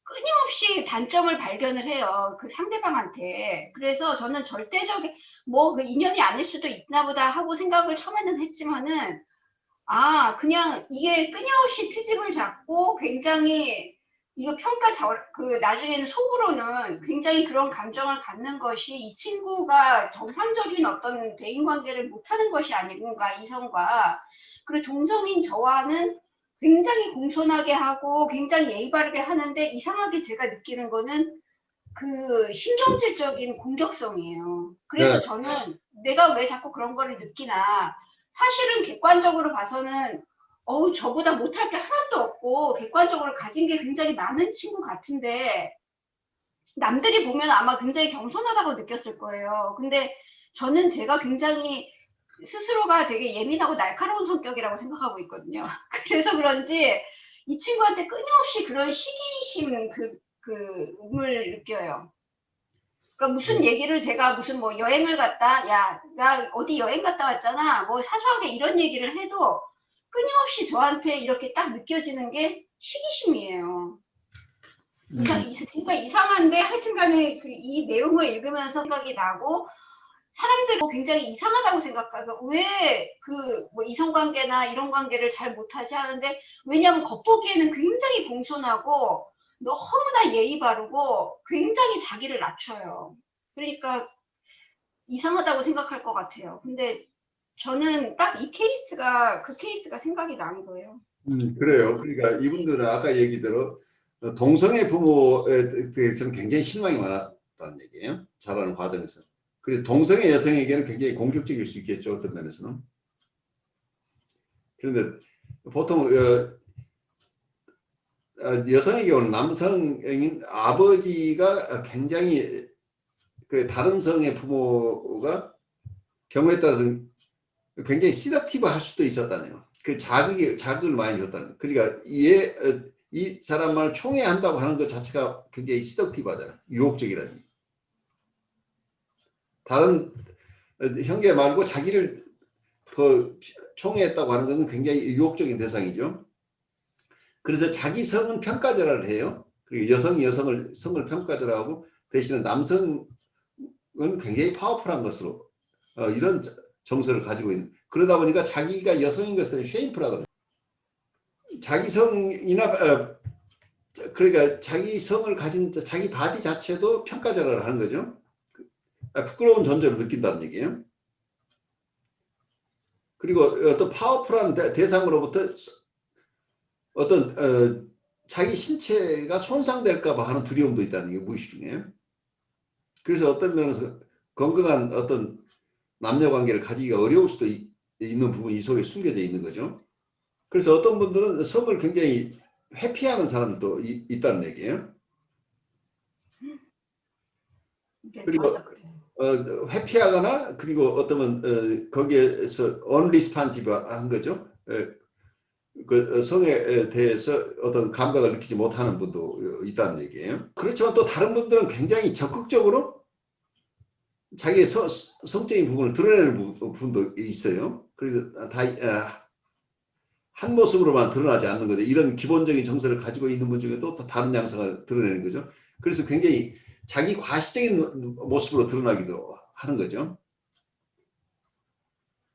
끊임없이 단점을 발견을 해요. 그 상대방한테. 그래서 저는 절대적인, 뭐, 그 인연이 아닐 수도 있나 보다 하고 생각을 처음에는 했지만은, 그냥 이게 끊임없이 트집을 잡고 굉장히, 이거 나중에는 속으로는 굉장히 그런 감정을 갖는 것이 이 친구가 정상적인 어떤 대인관계를 못하는 것이 아닌가, 이성과. 그리고 동성인 저와는 굉장히 공손하게 하고 굉장히 예의 바르게 하는데 이상하게 제가 느끼는 거는 그 신경질적인 공격성이에요. 그래서 네. 저는 내가 왜 자꾸 그런 거를 느끼나 사실은 객관적으로 봐서는 저보다 못할 게 하나도 없고 객관적으로 가진 게 굉장히 많은 친구 같은데 남들이 보면 아마 굉장히 겸손하다고 느꼈을 거예요. 근데 저는 제가 굉장히 스스로가 되게 예민하고 날카로운 성격이라고 생각하고 있거든요. 그래서 그런지 이 친구한테 끊임없이 그런 시기심 을 느껴요. 그러니까 무슨 얘기를 제가 무슨 뭐 여행을 갔다, 야, 나 어디 여행 갔다 왔잖아. 뭐 사소하게 이런 얘기를 해도 끊임없이 저한테 이렇게 딱 느껴지는 게 시기심이에요. 그러니까 이상한데 하여튼간에 이 내용을 읽으면서 생각이 나고 사람들이 굉장히 이상하다고 생각하고 왜 뭐 이성관계나 이런 관계를 잘 못하지 하는데 왜냐하면 겉보기에는 굉장히 공손하고 너무나 예의 바르고 굉장히 자기를 낮춰요. 그러니까 이상하다고 생각할 것 같아요. 근데 저는 딱 그 케이스가 생각이 나는 거예요. 그래요. 그러니까 이분들은 아까 얘기대로 동성애 부모에 대해서는 굉장히 실망이 많았다는 얘기예요. 자라는 과정에서. 그래서 동성애 여성에게는 굉장히 공격적일 수 있겠죠. 어떤 면에서는. 그런데 보통 여성의 경우는 남성인 아버지가 굉장히 다른 성의 부모가 경우에 따라서 굉장히 시덕티브 할 수도 있었다네요. 그 자극을 많이 줬다는. 그러니까 이 사람을 총애한다고 하는 것 자체가 굉장히 시덕티브하잖아요. 유혹적이라는. 다른 형제 말고 자기를 더 총애했다고 하는 것은 굉장히 유혹적인 대상이죠. 그래서 자기 성은 평가절하를 해요. 그리고 여성이 성을 평가절하고 대신에 남성은 굉장히 파워풀한 것으로 이런 정서를 가지고 있는. 그러다 보니까 자기가 여성인 것은 쉐임풀하다. 자기 성이나 그러니까 자기 성을 가진 자기 바디 자체도 평가절하를 하는 거죠. 부끄러운 존재를 느낀다는 얘기예요. 그리고 어떤 파워풀한 대상으로부터 어떤 자기 신체가 손상될까 봐 하는 두려움도 있다는 게 무의식 중에. 그래서 어떤 면에서 건강한 어떤 남녀 관계를 가지기가 어려울 수도 있는 부분이 이 속에 숨겨져 있는 거죠. 그래서 어떤 분들은 성을 굉장히 회피하는 사람도 있다는 얘기예요. 그리고 회피하거나 그리고 어떤 거기에서 unresponsive한 거죠. 그 성에 대해서 어떤 감각을 느끼지 못하는 분도 있다는 얘기예요. 그렇지만 또 다른 분들은 굉장히 적극적으로 자기의 성적인 부분을 드러내는 부분도 있어요. 그래서 다 한 모습으로만 드러나지 않는 거죠. 이런 기본적인 정서를 가지고 있는 분 중에도 또 다른 양상을 드러내는 거죠. 그래서 굉장히 자기 과시적인 모습으로 드러나기도 하는 거죠.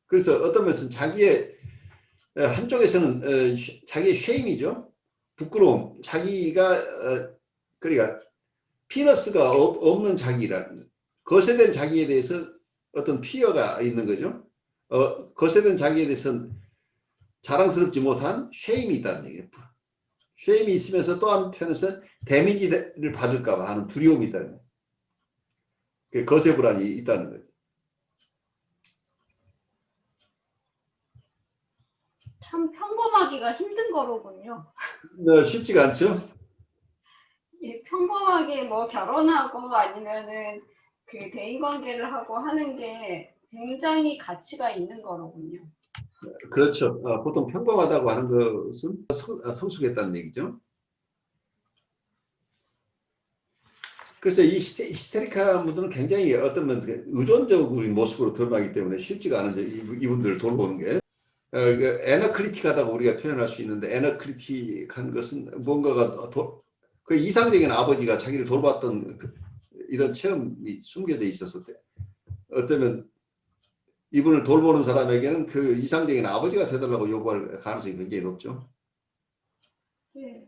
그래서 어떤 면에서는 자기의 한쪽에서는 자기의 쉐임이죠. 부끄러움. 자기가 그러니까 피너스가 없는 자기라는 거세된 자기에 대해서 어떤 피어가 있는 거죠. 거세된 자기에 대해서는 자랑스럽지 못한 쉐임이 있다는 얘기예요. 쉐임이 있으면서 또 한편에서 데미지를 받을까 봐 하는 두려움이 있다는 거예요. 거세 불안이 있다는 거예요. 참 평범하기가 힘든 거로군요. 쉽지가 않죠. 평범하게 뭐 결혼하고 아니면은 그 대인 관계를 하고 하는 게 굉장히 가치가 있는 거로군요. 그렇죠. 보통 평범하다고 하는 것은 성숙했다는 얘기죠. 그래서 이 히스테리카 분들은 굉장히 어떤 의존적인 모습으로 드러나기 때문에 쉽지가 않은 이분들을 돌보는 게 에너크리틱하다고 우리가 표현할 수 있는데, 에너크리틱한 것은 뭔가가 그 이상적인 아버지가 자기를 돌봤던 이런 체험이 숨겨져 있었을 때 어쩌면 이분을 돌보는 사람에게는 그 이상적인 아버지가 되달라고 요구할 가능성이 굉장히 높죠. 네.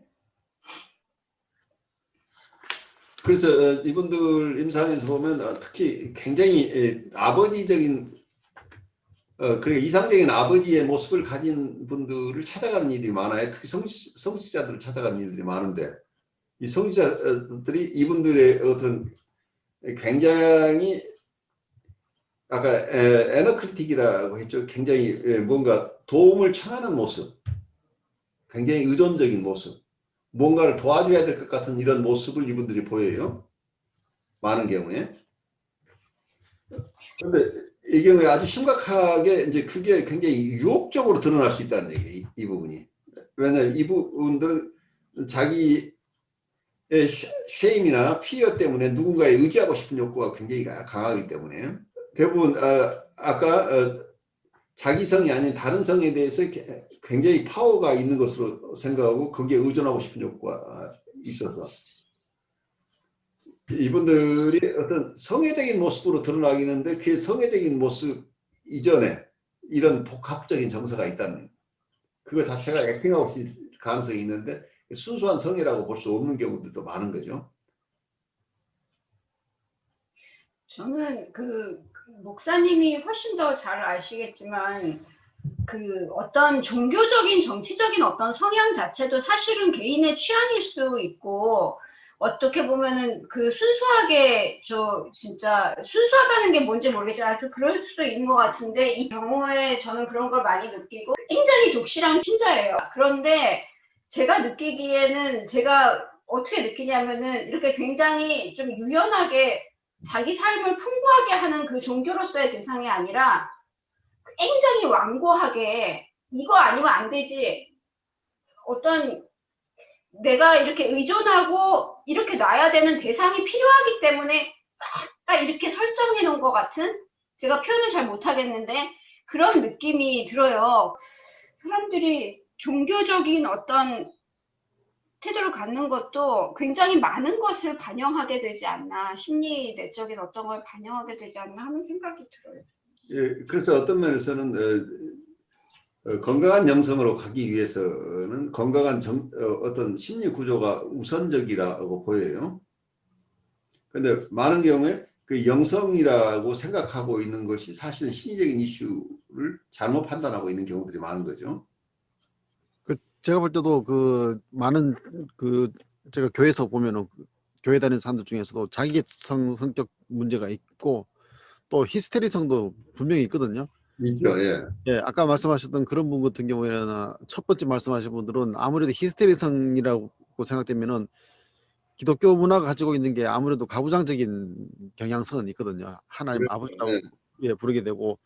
그래서 이분들 임상에서 보면 특히 굉장히 아버지적인 그 이상적인 아버지의 모습을 가진 분들을 찾아가는 일이 많아요. 특히 성직자들을 찾아가는 일들이 많은데, 이 성직자들이 이분들의 어떤 굉장히 아까 에너크리틱이라고 했죠. 굉장히 뭔가 도움을 청하는 모습, 굉장히 의존적인 모습, 뭔가를 도와줘야 될 것 같은 이런 모습을 이분들이 보여요. 많은 경우에. 그런데 이 경우에 아주 심각하게 이제 그게 굉장히 유혹적으로 드러날 수 있다는 얘기예요. 이 부분이. 왜냐하면 이분들은 자기의 쉐임이나 피어 때문에 누군가에 의지하고 싶은 욕구가 굉장히 강하기 때문에 대부분 아까 자기 성이 아닌 다른 성에 대해서 굉장히 파워가 있는 것으로 생각하고 거기에 의존하고 싶은 욕구가 있어서 이분들이 어떤 성애적인 모습으로 드러나기는데 그 성애적인 모습 이전에 이런 복합적인 정서가 있다는 그거 자체가 액팅아웃 가능성이 있는데 순수한 성애라고 볼 수 없는 경우들도 많은 거죠. 저는 그 목사님이 훨씬 더 잘 아시겠지만 그 어떤 종교적인 정치적인 어떤 성향 자체도 사실은 개인의 취향일 수 있고, 어떻게 보면은 그 순수하게 진짜 순수하다는 게 뭔지 모르겠지만 아주 그럴 수도 있는 것 같은데, 이 경우에 저는 그런 걸 많이 느끼고 굉장히 독실한 신자예요. 그런데 제가 느끼기에는 제가 어떻게 느끼냐면은 이렇게 굉장히 좀 유연하게 자기 삶을 풍부하게 하는 그 종교로서의 대상이 아니라 굉장히 완고하게 이거 아니면 안 되지, 어떤 내가 이렇게 의존하고 이렇게 놔야 되는 대상이 필요하기 때문에 딱 이렇게 설정해 놓은 것 같은, 제가 표현을 잘 못하겠는데 그런 느낌이 들어요. 사람들이 종교적인 어떤 태도를 갖는 것도 굉장히 많은 것을 반영하게 되지 않나, 심리 내적인 어떤 걸 반영하게 되지 않나 하는 생각이 들어요. 예, 그래서 어떤 면에서는 건강한 영성으로 가기 위해서는 건강한 어떤 심리 구조가 우선적이라고 보여요. 그런데 많은 경우에 그 영성이라고 생각하고 있는 것이 사실은 심리적인 이슈를 잘못 판단하고 있는 경우들이 많은 거죠. 제가 볼 때도 그 많은 그 제가 교회에서 보면은 교회 다니는 사람들 중에서도 자기성 성격 문제가 있고 또 히스테리성도 분명히 있거든요. 있죠. 예. 예, 아까 말씀하셨던 그런 분 같은 경우에는 첫 번째 말씀하신 분들은 아무래도 히스테리성이라고 생각되면은 기독교 문화가 가지고 있는 게 아무래도 가부장적인 경향성은 있거든요. 하나님 그렇죠. 아버지라고 예. 예, 부르게 되고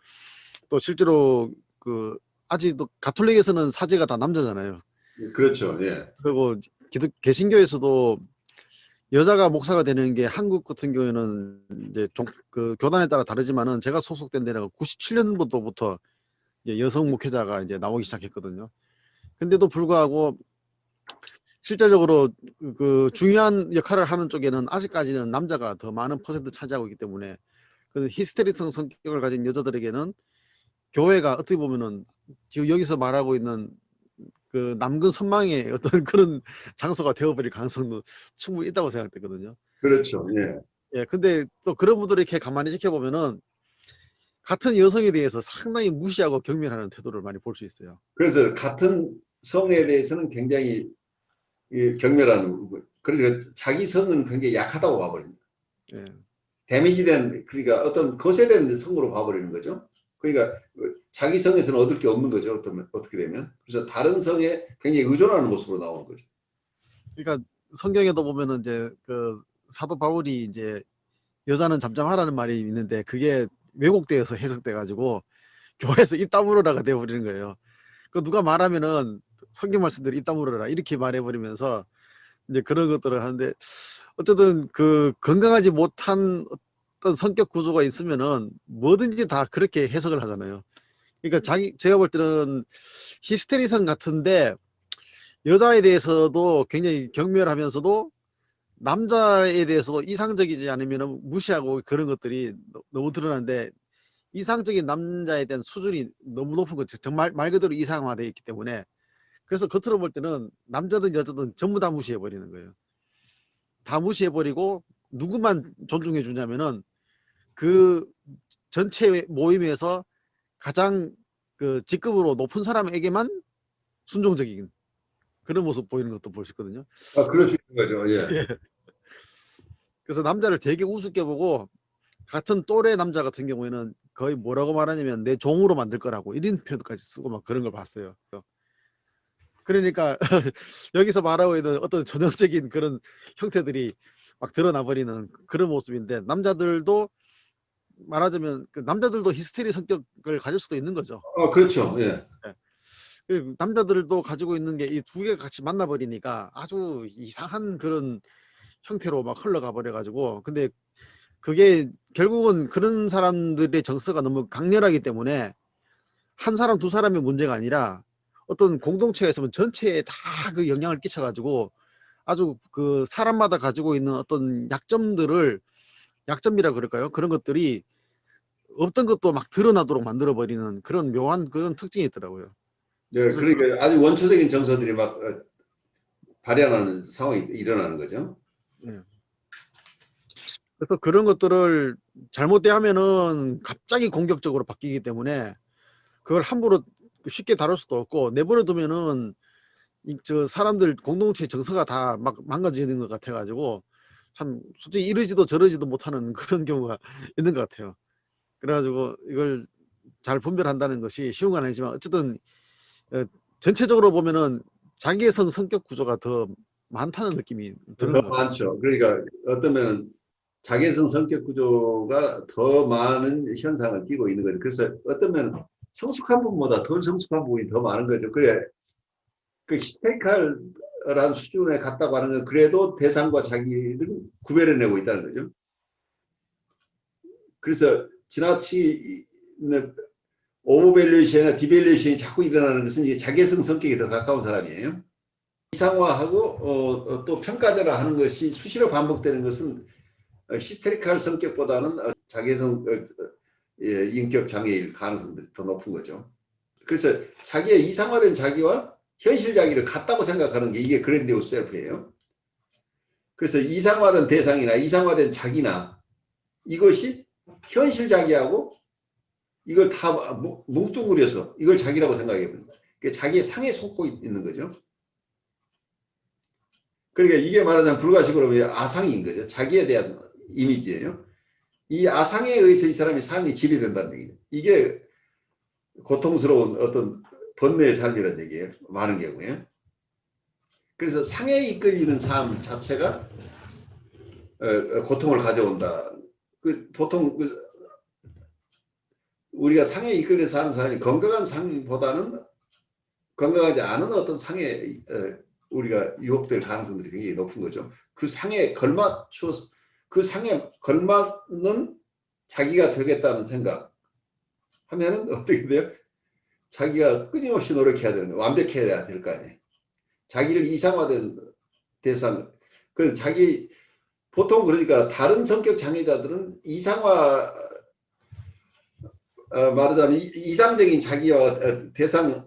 또 실제로 그 아직도 가톨릭에서는 사제가 다 남자잖아요. 그렇죠. 예. 그리고 개신교에서도 여자가 목사가 되는 게 한국 같은 경우에는 이제 그 교단에 따라 다르지만은 제가 소속된 데는 97년도부터 이제 여성 목회자가 이제 나오기 시작했거든요. 근데도 불구하고 실제적으로 그 중요한 역할을 하는 쪽에는 아직까지는 남자가 더 많은 퍼센트 차지하고 있기 때문에 그 히스테리성 성격을 가진 여자들에게는 교회가 어떻게 보면은 지금 여기서 말하고 있는 그 남근 선망의 어떤 그런 장소가 되어버릴 가능성도 충분히 있다고 생각되거든요. 그렇죠. 예. 예, 근데 또 그런 분들을 이렇게 가만히 지켜보면은 같은 여성에 대해서 상당히 무시하고 경멸하는 태도를 많이 볼 수 있어요. 그래서 같은 성에 대해서는 굉장히 경멸하는, 그러니까 자기 성은 굉장히 약하다고 봐버립니다. 예. 데미지된, 그러니까 어떤 거세된 성으로 봐버리는 거죠. 그러니까 자기 성에서는 얻을 게 없는 거죠. 어떻게 되면. 그래서 다른 성에 굉장히 의존하는 모습으로 나오는 거죠. 그러니까 성경에도 보면은 이제 그 사도 바울이 이제 여자는 잠잠하라는 말이 있는데 그게 왜곡되어서 해석돼 가지고 교회에서 입 다물어라가 되어버리는 거예요. 그 누가 말하면은 성경 말씀대로 입 다물어라 이렇게 말해버리면서 이제 그런 것들을 하는데 어쨌든 그 건강하지 못한 어떤 성격 구조가 있으면은 뭐든지 다 그렇게 해석을 하잖아요. 그러니까 제가 볼 때는 히스테리성 같은데 여자에 대해서도 굉장히 경멸하면서도 남자에 대해서도 이상적이지 않으면 무시하고 그런 것들이 너무 드러나는데 이상적인 남자에 대한 수준이 너무 높은 거죠. 정말 말 그대로 이상화되어 있기 때문에 그래서 겉으로 볼 때는 남자든 여자든 전부 다 무시해버리는 거예요. 다 무시해버리고 누구만 존중해 주냐면은 그 전체 모임에서 가장 그 직급으로 높은 사람에게만 순종적인 그런 모습 보이는 것도 볼 수 있거든요. 그럴 수 있는 거죠. 예. 예. 그래서 남자를 되게 우습게 보고 같은 또래 남자 같은 경우에는 거의 뭐라고 말하냐면 내 종으로 만들 거라고 이런 표현까지 쓰고 막 그런 걸 봤어요. 그러니까 여기서 말하고 있는 어떤 전형적인 그런 형태들이 막 드러나 버리는 그런 모습인데 남자들도 말하자면 그 남자들도 히스테리 성격을 가질 수도 있는 거죠. 그렇죠. 예. 그 남자들도 가지고 있는 게 이 두 개가 같이 만나 버리니까 아주 이상한 그런 형태로 막 흘러가 버려 가지고 근데 그게 결국은 그런 사람들의 정서가 너무 강렬하기 때문에 한 사람 두 사람의 문제가 아니라 어떤 공동체가 있으면 전체에 다 그 영향을 끼쳐 가지고 아주 그 사람마다 가지고 있는 어떤 약점이라 그럴까요? 그런 것들이 없던 것도 막 드러나도록 만들어 버리는 그런 묘한 그런 특징이 있더라고요. 예, 그러니까 아주 원초적인 정서들이 막 발현하는 상황이 일어나는 거죠. 예. 그래서 그런 것들을 잘못되면은 갑자기 공격적으로 바뀌기 때문에 그걸 함부로 쉽게 다룰 수도 없고 내버려 두면은 저 사람들 공동체 정서가 다 막 망가지는 것 같아 가지고 참 솔직히 이러지도 저러지도 못하는 그런 경우가 있는 것 같아요. 그래 가지고 이걸 잘 분별한다는 것이 쉬운 건 아니지만 어쨌든 전체적으로 보면은 자기애성 성격 구조가 더 많다는 느낌이 드는 더 것 같아요. 많죠. 그러니까 어쩌면 자기성 성격 구조가 더 많은 현상을 띠고 있는 거죠. 그래서 어쩌면 성숙한 부분보다 덜 성숙한 부분이 더 많은 거죠. 그래, 그 히스테리컬한 수준에 갔다고 하는 건 그래도 대상과 자기를 구별해내고 있다는 거죠. 그래서 지나치는 오버밸류에이션이나 디밸류에이션이 자꾸 일어나는 것은 이제 자기성 성격이 더 가까운 사람이에요. 이상화하고 또 평가절하 하는 것이 수시로 반복되는 것은 히스테리컬 성격보다는 자기성 인격 장애일 가능성이 더 높은 거죠. 그래서 자기의 이상화된 자기와 현실 자기를 같다고 생각하는 게 이게 그랜디오스 셀프예요. 그래서 이상화된 대상이나 이상화된 자기나 이것이 현실 자기하고 이걸 다 뭉뚱그려서 이걸 자기라고 생각해 봅니다. 자기의 상에 속고 있는 거죠. 그러니까 이게 말하자면 불가식으로 아상인 거죠. 자기에 대한 이미지예요. 이 아상에 의해서 이 사람이 삶이 지배된다는 얘기예요. 이게 고통스러운 어떤 번뇌의 삶이라는 얘기예요. 많은 경우에. 그래서 상에 이끌리는 삶 자체가 고통을 가져온다. 보통 우리가 상에 이끌려서 사는 사람이 건강한 상보다는 건강하지 않은 어떤 상에 우리가 유혹될 가능성들이 굉장히 높은 거죠. 그 상에 걸맞춰 그 상에 걸맞는 자기가 되겠다는 생각 하면은 어떻게 돼요? 자기가 끊임없이 노력해야 되는 거예요. 완벽해야 될 거 아니에요. 자기를 이상화된 대상, 그 자기 보통 그러니까 다른 성격 장애자들은 이상화 말하자면 이상적인 자기와 대상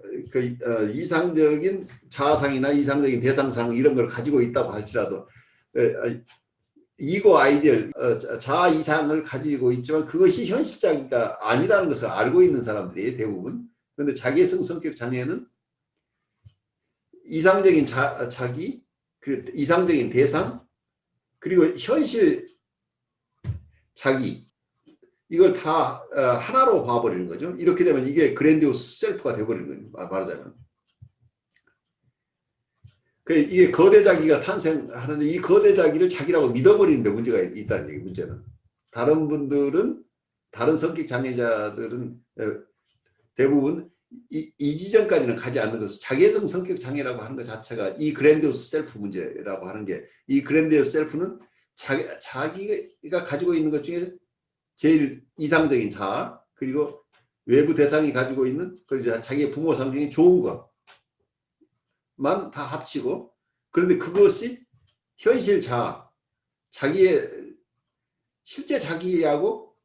이상적인 자아상이나 이상적인 대상상 이런 걸 가지고 있다고 할지라도 이고 아이디얼 자아 이상을 가지고 있지만 그것이 현실적이가 아니라는 것을 알고 있는 사람들이 대부분. 그런데 자기애성 성격 장애는 이상적인 자기, 그 이상적인 대상, 그리고 현실 자기 이걸 다 하나로 봐버리는 거죠. 이렇게 되면 이게 그랜디오스 셀프가 돼버리는 거예요. 말하자면. 이게 거대 자기가 탄생하는데 이 거대 자기를 자기라고 믿어버리는데 문제가 있다는 얘기. 문제는 다른 분들은 다른 성격 장애자들은 대부분 이 지점까지는 가지 않는 것을 자기애성 성격 장애라고 하는 것 자체가 이 그랜디오스 셀프 문제라고 하는 게 이 그랜디오스 셀프는 자기가 가지고 있는 것 중에 제일 이상적인 자아 그리고 외부 대상이 가지고 있는 자기의 부모 상중에 좋은 것만 다 합치고 그런데 그것이 현실 자아 자기의 실제 자기하고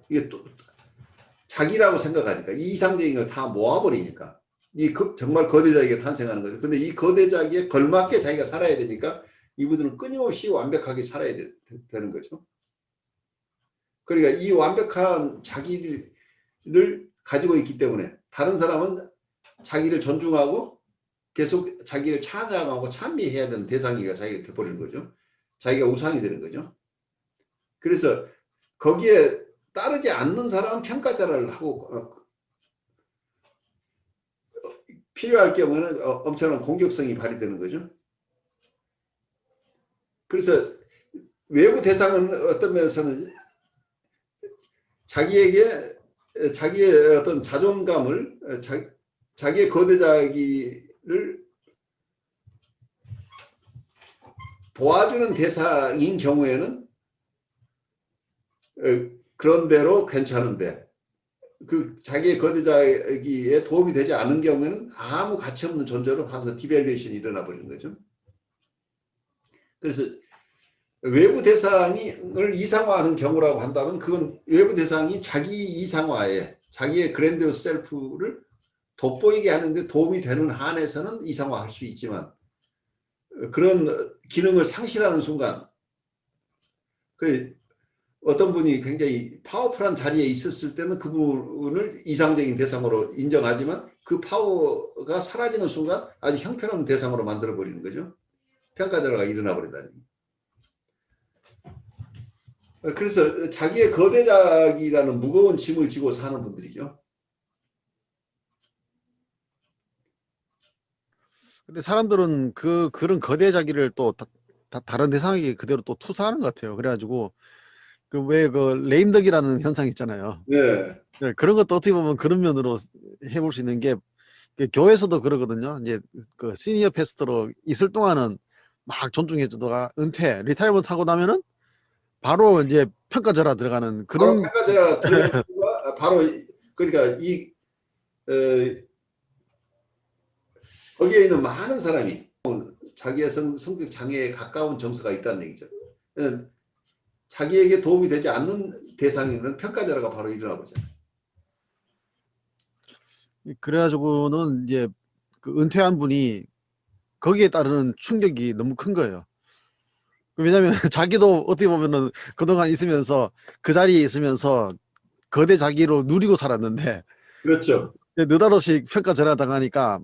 이게 또 자기라고 생각하니까 이 이상적인 걸 다 모아버리니까 정말 거대 자기가 탄생하는 거죠. 근데 이 거대 자기에 걸맞게 자기가 살아야 되니까 이분들은 끊임없이 완벽하게 살아야 되는 거죠. 그러니까 이 완벽한 자기를 가지고 있기 때문에 다른 사람은 자기를 존중하고 계속 자기를 찬양하고 찬미해야 되는 대상이가 자기가 돼버리는 거죠. 자기가 우상이 되는 거죠. 그래서 거기에 따르지 않는 사람은 평가자를 하고 필요할 경우에는 엄청난 공격성이 발휘되는 거죠. 그래서 외부 대상은 어떤 면에서는 자기에게 자기의 어떤 자존감을 자기의 거대 자기를 도와주는 대상인 경우에는 그런 대로 괜찮은데 그 자기의 거대 자기에 도움이 되지 않은 경우에는 아무 가치 없는 존재로 봐서 디밸류에이션이 일어나 버리는 거죠. 그래서 외부 대상을 이상화하는 경우라고 한다면 그건 외부 대상이 자기 이상화에 자기의 그랜디오스 셀프를 돋보이게 하는데 도움이 되는 한에서는 이상화할 수 있지만 그런 기능을 상실하는 순간 어떤 분이 굉장히 파워풀한 자리에 있었을 때는 그분을 이상적인 대상으로 인정하지만 그 파워가 사라지는 순간 아주 형편없는 대상으로 만들어버리는 거죠. 평가절하가 일어나 버린다니. 그래서 자기의 거대작이라는 무거운 짐을 지고 사는 분들이죠. 근데 사람들은 그런 거대자기를 또 다른 대상에게 그대로 또 투사하는 것 같아요. 그래가지고 왜 레임덕이라는 현상 있잖아요. 네. 네, 그런 것도 어떻게 보면 그런 면으로 해볼 수 있는 게 교회에서도 그러거든요. 이제 그 시니어 패스터로 있을 동안은 막 존중해주다가 은퇴, 리타이먼트 하고 나면은 바로 이제 평가절하 들어가는 그런. 평가절하 들어가는 바로 그러니까 거기에 있는 많은 사람이 자기의 성격 장애에 가까운 정서가 있다는 얘기죠. 자기에게 도움이 되지 않는 대상에는 평가절하가 바로 일어나보죠. 그래가지고는 이제 그 은퇴한 분이 거기에 따르는 충격이 너무 큰 거예요. 왜냐면 자기도 어떻게 보면은 그동안 있으면서 그 자리에 있으면서 거대 자기로 누리고 살았는데 그렇죠. 느닷없이 평가절하 당하니까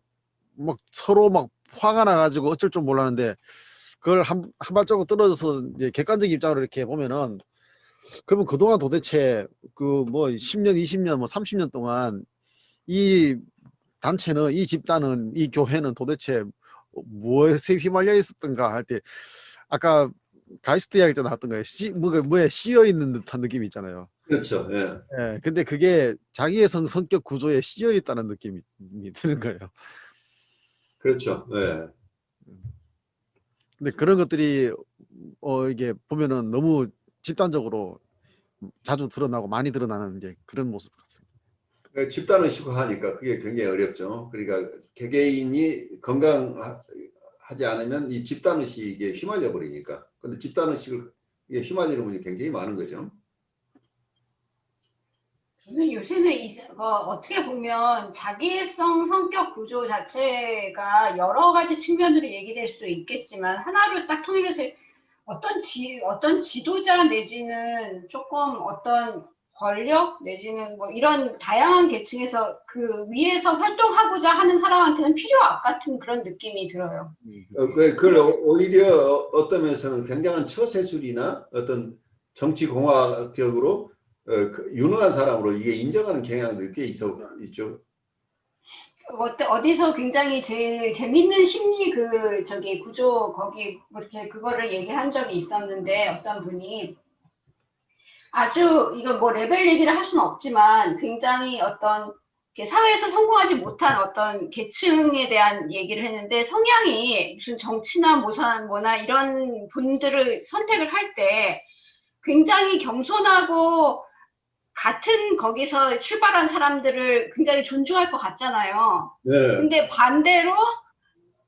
막 서로 막 화가 나가지고 어쩔 줄 몰랐는데 그걸 한 발자국 떨어져서 이제 객관적 입장으로 이렇게 보면은 그러면 그동안 도대체 그 뭐 10년, 20년, 뭐 30년 동안 이 단체는 이 집단은 이 교회는 도대체 무엇에 휘말려 있었던가 할 때 아까 가이스트 이야기 때 나왔던 거예요. 뭐에 씌여 있는 듯한 느낌이 있잖아요. 그렇죠. 예. 예, 근데 그게 자기의 성격 구조에 씌여 있다는 느낌이 드는 거예요. 그렇죠. 예. 근데 그런 것들이 이게 보면은 너무 집단적으로 자주 드러나고 많이 드러나는 이제 그런 모습 같습니다. 그러니까 집단의식으로 하니까 그게 굉장히 어렵죠. 그러니까 개개인이 건강하지 않으면 이 집단의식에 휘말려 버리니까. 근데 집단의식을 휘말리는 분이 굉장히 많은 거죠. 저는 요새는 어떻게 보면 자기애성 성격 구조 자체가 여러 가지 측면으로 얘기될 수 있겠지만 하나로 딱 통일해서 어떤 지도자 내지는 조금 어떤 권력 내지는 뭐 이런 다양한 계층에서 그 위에서 활동하고자 하는 사람한테는 필요 악 같은 그런 느낌이 들어요. 그걸 오히려 어떤 면에서는 굉장한 처세술이나 어떤 정치공학적으로 유능한 사람으로 이게 인정하는 경향들이 꽤 있죠. 어디서 굉장히 재밌는 심리 구조 거기 이렇게 그거를 얘기한 적이 있었는데 어떤 분이 아주 이거 뭐 레벨 얘기를 할 수는 없지만 굉장히 어떤 사회에서 성공하지 못한 어떤 계층에 대한 얘기를 했는데 성향이 무슨 정치나 뭐나 이런 분들을 선택을 할 때 굉장히 겸손하고 같은 거기서 출발한 사람들을 굉장히 존중할 것 같잖아요. 네. 근데 반대로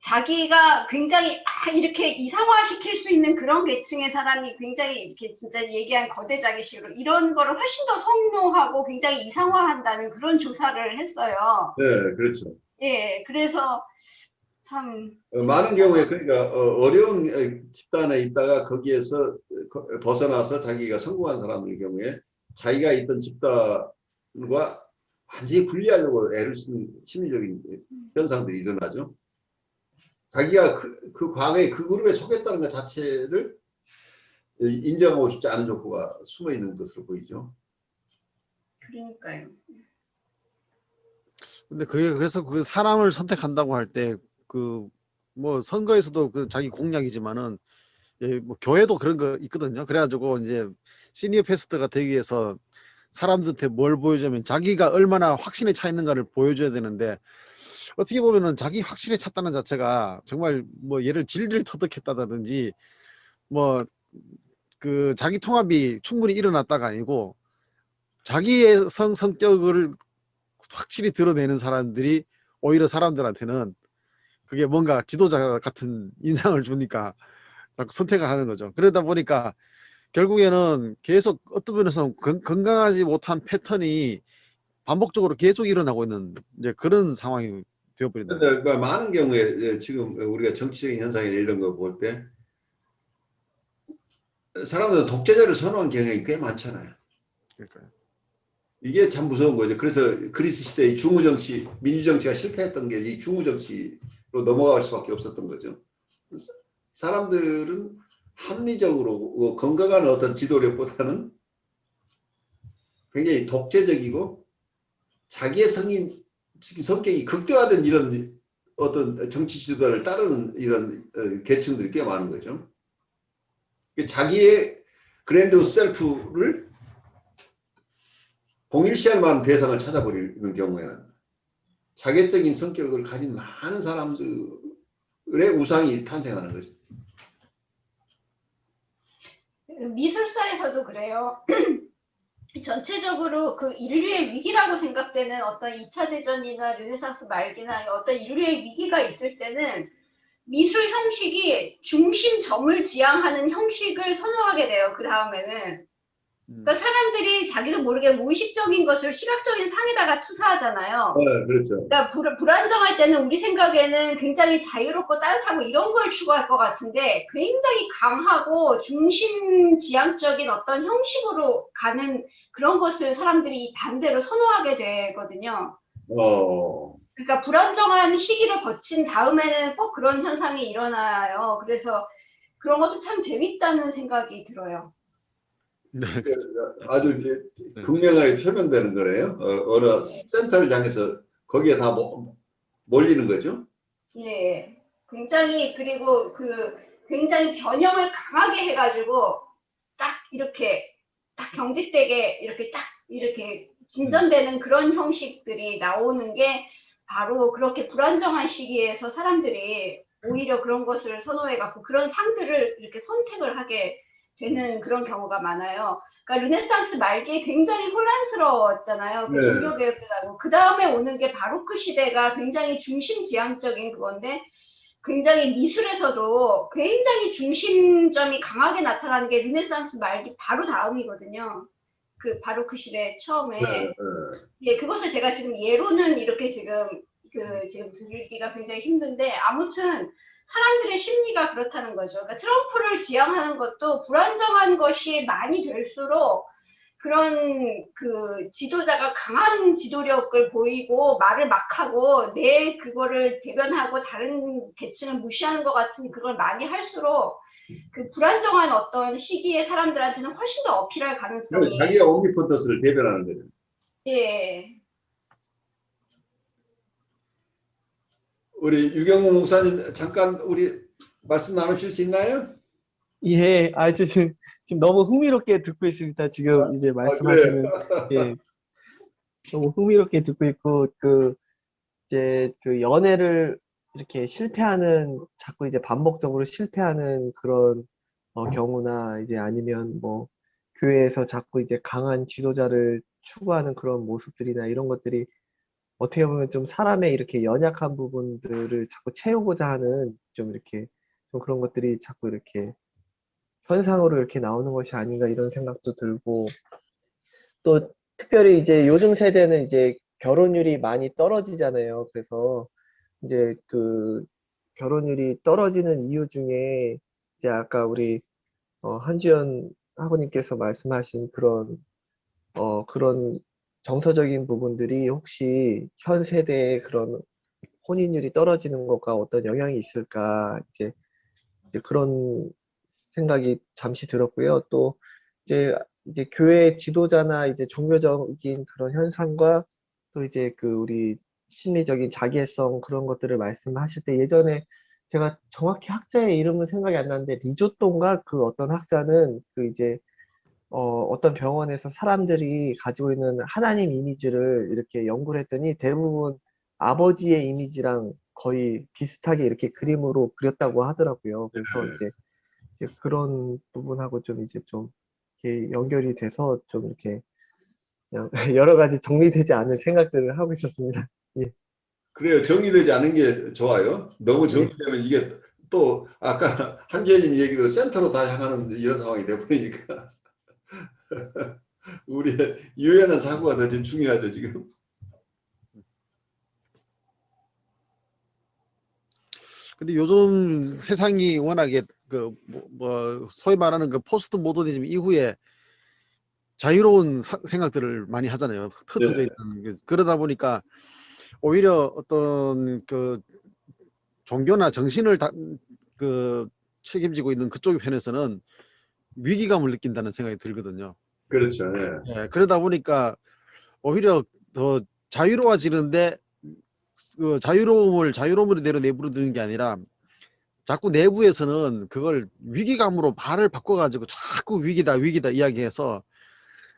자기가 굉장히 이렇게 이상화시킬 수 있는 그런 계층의 사람이 굉장히 이렇게 진짜 얘기한 거대 자기식으로 이런 거를 훨씬 더 선호하고 굉장히 이상화한다는 그런 조사를 했어요. 네, 그렇죠. 예, 그래서 참 많은 경우에 그러니까 어려운 집단에 있다가 거기에서 벗어나서 자기가 성공한 사람의 경우에 자기가 있던 집단과 완전히 분리하려고 애를 쓰는 심리적인 현상들이 일어나죠. 자기가 그 과거에 그 그룹에 속했다는 것 자체를 인정하고 싶지 않은 욕구가 숨어 있는 것으로 보이죠. 그러니까요. 근데 그게 그래서 그 사람을 선택한다고 할 때 그 뭐 선거에서도 그 자기 공약이지만은 예, 뭐 교회도 그런 거 있거든요. 그래가지고 이제 시니어 패스트가 되기 위해서 사람들한테 뭘 보여주면 자기가 얼마나 확신에 차 있는가를 보여줘야 되는데 어떻게 보면은 자기 확신에 찼다는 자체가 정말 뭐 얘를 질질 터득했다든지 뭐 그 자기 통합이 충분히 일어났다가 아니고 자기의 성격을 확실히 드러내는 사람들이 오히려 사람들한테는 그게 뭔가 지도자 같은 인상을 주니까 자꾸 선택을 하는 거죠. 그러다 보니까 결국에는 계속 어떤 면에서 건강하지 못한 패턴이 반복적으로 계속 일어나고 있는 이제 그런 상황이 되어버린다. 그런데 많은 경우에 지금 우리가 정치적인 현상이나 이런 거 볼 때 사람들은 독재자를 선호한 경향이 꽤 많잖아요. 그러니까요. 이게 참 무서운 거죠. 그래서 그리스 시대의 중우정치, 민주정치가 실패했던 게 이 중우정치로 넘어갈 수밖에 없었던 거죠. 사람들은 합리적으로 건강한 어떤 지도력보다는 굉장히 독재적이고 자기의 성격이 극대화된 이런 어떤 정치 지도자를 따르는 이런 계층들이 꽤 많은 거죠. 자기의 그랜드 셀프를 동일시할 만한 대상을 찾아버리는 경우에는 자객적인 성격을 가진 많은 사람들의 우상이 탄생하는 거죠. 미술사에서도 그래요. 전체적으로 그 인류의 위기라고 생각되는 어떤 2차 대전이나 르네상스 말기나 어떤 인류의 위기가 있을 때는 미술 형식이 중심점을 지향하는 형식을 선호하게 돼요. 그 다음에는. 그러니까 사람들이 자기도 모르게 무의식적인 것을 시각적인 상에다가 투사하잖아요. 네, 그렇죠. 그러니까 불안정할 때는 우리 생각에는 굉장히 자유롭고 따뜻하고 이런 걸 추구할 것 같은데 굉장히 강하고 중심지향적인 어떤 형식으로 가는 그런 것을 사람들이 반대로 선호하게 되거든요. 그러니까 불안정한 시기를 거친 다음에는 꼭 그런 현상이 일어나요. 그래서 그런 것도 참 재밌다는 생각이 들어요. 네. 아주 극명하게 표명되는 거네요. 어느 센터를 향해서 거기에 다 몰리는 거죠. 예. 굉장히 그리고 굉장히 변형을 강하게 해가지고 딱 이렇게 딱 경직되게 이렇게 딱 이렇게 진전되는 그런 형식들이 나오는 게 바로 그렇게 불안정한 시기에서 사람들이 오히려 그런 것을 선호해갖고 그런 상들을 이렇게 선택을 하게 되는 그런 경우가 많아요. 그러니까 르네상스 말기에 굉장히 혼란스러웠잖아요. 그 네. 종교 개혁들하고 그 다음에 오는 게 바로크 시대가 굉장히 중심지향적인 그건데 굉장히 미술에서도 굉장히 중심점이 강하게 나타나는 게 르네상스 말기 바로 다음이거든요. 그 바로크 시대 처음에. 네. 예, 그것을 제가 지금 예로는 이렇게 지금 들기가 굉장히 힘든데 아무튼 사람들의 심리가 그렇다는 거죠. 그러니까 트럼프를 지향하는 것도 불안정한 것이 많이 될수록 그런 그 지도자가 강한 지도력을 보이고 말을 막 하고 내 그거를 대변하고 다른 계층을 무시하는 것 같은 그걸 많이 할수록 그 불안정한 어떤 시기에 사람들한테는 훨씬 더 어필할 가능성이. 자기가 옴니포턴스를 대변하는 거죠. 예. 우리 유경호 목사님 잠깐 우리 말씀 나누실 수 있나요? 예, 지금 너무 흥미롭게 듣고 있습니다. 지금 이제 말씀하시는, 예, 너무 흥미롭게 듣고 있고, 이제 연애를 이렇게 자꾸 이제 반복적으로 실패하는 그런 경우나 이제 아니면 뭐 교회에서 자꾸 이제 강한 지도자를 추구하는 그런 모습들이나 이런 것들이 어떻게 보면 좀 사람의 이렇게 연약한 부분들을 자꾸 채우고자 하는 좀 이렇게 좀 그런 것들이 자꾸 이렇게 현상으로 이렇게 나오는 것이 아닌가 이런 생각도 들고, 또 특별히 이제 요즘 세대는 이제 결혼율이 많이 떨어지잖아요. 그래서 이제 그 결혼율이 떨어지는 이유 중에 이제 아까 우리 한주연 학우님께서 말씀하신 그런 정서적인 부분들이 혹시 현 세대의 그런 혼인율이 떨어지는 것과 어떤 영향이 있을까, 이제 그런 생각이 잠시 들었고요. 또 이제 교회 지도자나 이제 종교적인 그런 현상과 또 이제 우리 심리적인 자기애성 그런 것들을 말씀하실 때 예전에 제가 정확히 학자의 이름은 생각이 안 나는데 리조또인가 그 어떤 학자는 어떤 병원에서 사람들이 가지고 있는 하나님 이미지를 이렇게 연구를 했더니 대부분 아버지의 이미지랑 거의 비슷하게 이렇게 그림으로 그렸다고 하더라고요. 그래서 이제 그런 부분하고 좀 이렇게 연결이 돼서 좀 이렇게 그냥 여러 가지 정리되지 않은 생각들을 하고 있었습니다. 예, 그래요. 정리되지 않은 게 좋아요. 너무 예, 정리되면 이게 또 아까 한재님 얘기대로 센터로 다 향하는 이런 상황이 돼버리니까 우리의 유연한 사고가 더 지금 중요하죠 지금. 근데 요즘 세상이 워낙에 소위 말하는 그 포스트 모더니즘 이후에 자유로운 생각들을 많이 하잖아요. 흩어져 네. 있는 그러다 보니까 오히려 어떤 그 종교나 정신을 책임지고 있는 그쪽 편에서는 위기감을 느낀다는 생각이 들거든요. 그렇죠. 네. 예, 그러다 보니까 오히려 더 자유로워지는데 그 자유로움을 대로 내버려 두는 게 아니라 자꾸 내부에서는 그걸 위기감으로 말을 바꿔가지고 자꾸 위기다 이야기해서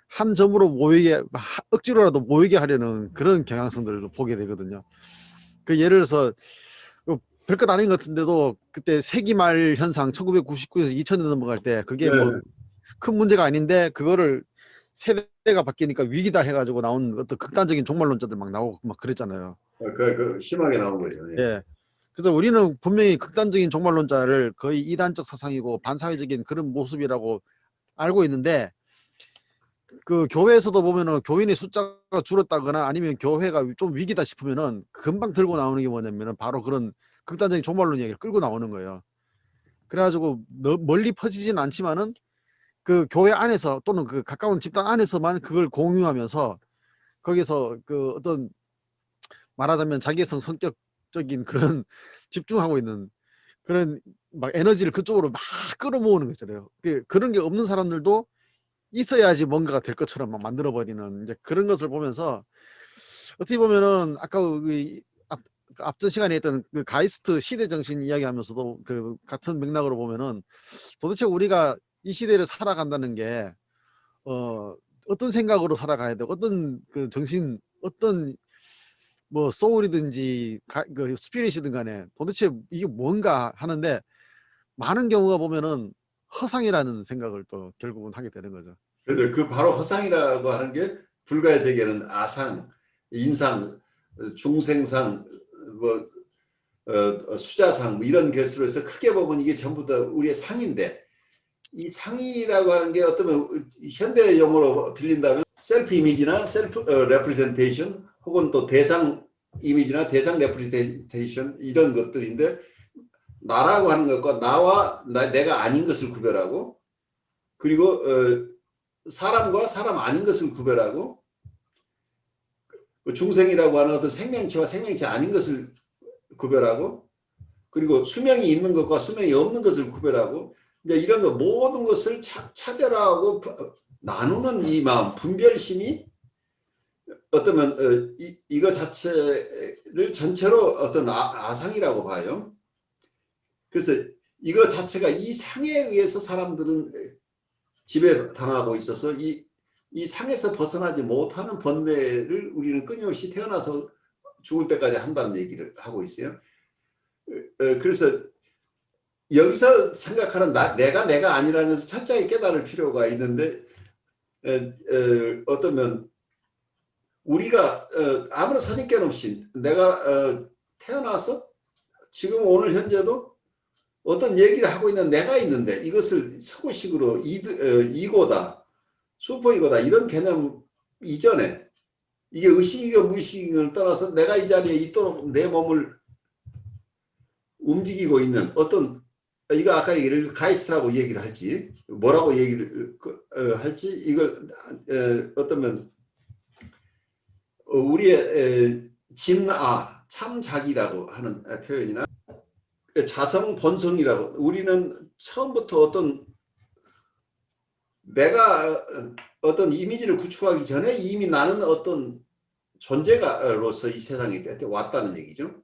한 점으로 모이게 억지로라도 모이게 하려는 그런 경향성들을 보게 되거든요. 그 예를 들어서 별것 아닌 것 같은데도 그때 세기말 현상 1999에서 2000년 넘어갈 때 그게 네. 뭐 큰 문제가 아닌데 그거를 세대가 바뀌니까 위기다 해가지고 나온 어떤 극단적인 종말론자들 막 나오고 막 그랬잖아요. 심하게 나온 거죠. 네. 예. 그래서 우리는 분명히 극단적인 종말론자를 거의 이단적 사상이고 반사회적인 그런 모습이라고 알고 있는데 그 교회에서도 보면은 교인의 숫자가 줄었다거나 아니면 교회가 좀 위기다 싶으면은 금방 들고 나오는 게 뭐냐면은 바로 그런 극단적인 종말론 얘기를 끌고 나오는 거예요. 그래가지고 멀리 퍼지진 않지만은 그 교회 안에서 또는 그 가까운 집단 안에서만 그걸 공유하면서 거기서 그 어떤 말하자면 자기성 성격적인 그런 집중하고 있는 그런 막 에너지를 그쪽으로 막 끌어모으는 거 있잖아요. 그런 게 없는 사람들도 있어야지 뭔가가 될 것처럼 막 만들어버리는 이제 그런 것을 보면서 어떻게 보면은 아까 앞전 시간에 했던 그 가이스트 시대 정신 이야기하면서도 그 같은 맥락으로 보면은 도대체 우리가 이 시대를 살아간다는 게 어떤 생각으로 살아가야 되고 어떤 그 정신 어떤 뭐 소울이든지 그 스피릿이든 간에 도대체 이게 뭔가 하는데 많은 경우가 보면은 허상이라는 생각을 또 결국은 하게 되는 거죠. 그런데 그 바로 허상이라고 하는 게 불가의 세계는 아상, 인상, 중생상, 뭐 수자상 뭐 이런 개수로 해서 크게 보면 이게 전부 다 우리의 상인데, 이 상이라고 하는 게 어쩌면 현대 용어로 빌린다면 셀프 이미지나 셀프 레프레젠테이션 혹은 또 대상 이미지나 대상 레프레젠테이션 이런 것들인데, 나라고 하는 것과 나와 내가 아닌 것을 구별하고, 그리고 사람과 사람 아닌 것을 구별하고, 중생이라고 하는 어떤 생명체와 생명체 아닌 것을 구별하고, 그리고 수명이 있는 것과 수명이 없는 것을 구별하고, 이제 이런 거 모든 것을 차별하고 나누는 이 마음, 분별심이 어쩌면 이거 자체를 전체로 어떤 아상이라고 봐요. 그래서 이거 자체가 이 상에 의해서 사람들은 지배당하고 있어서 이 상에서 벗어나지 못하는 번뇌를 우리는 끊임없이 태어나서 죽을 때까지 한다는 얘기를 하고 있어요. 그래서 여기서 생각하는 내가 아니라는 것을 철저히 깨달을 필요가 있는데, 어쩌면 우리가 아무런 선입견 없이 내가 태어나서 지금 오늘 현재도 어떤 얘기를 하고 있는 내가 있는데, 이것을 서구식으로 이고다, 슈퍼이고다 이런 개념 이전에 이게 의식이고 무의식을 떠나서 내가 이 자리에 있도록 내 몸을 움직이고 있는 어떤, 이거 아까 얘기를 가이스트라고 얘기를 할지 뭐라고 얘기를 할지, 이걸 어쩌면 우리의 진아, 참 자기라고 하는 표현이나 자성 본성이라고, 우리는 처음부터 어떤 내가 어떤 이미지를 구축하기 전에 이미 나는 어떤 존재가로서 이 세상에 왔다는 얘기죠.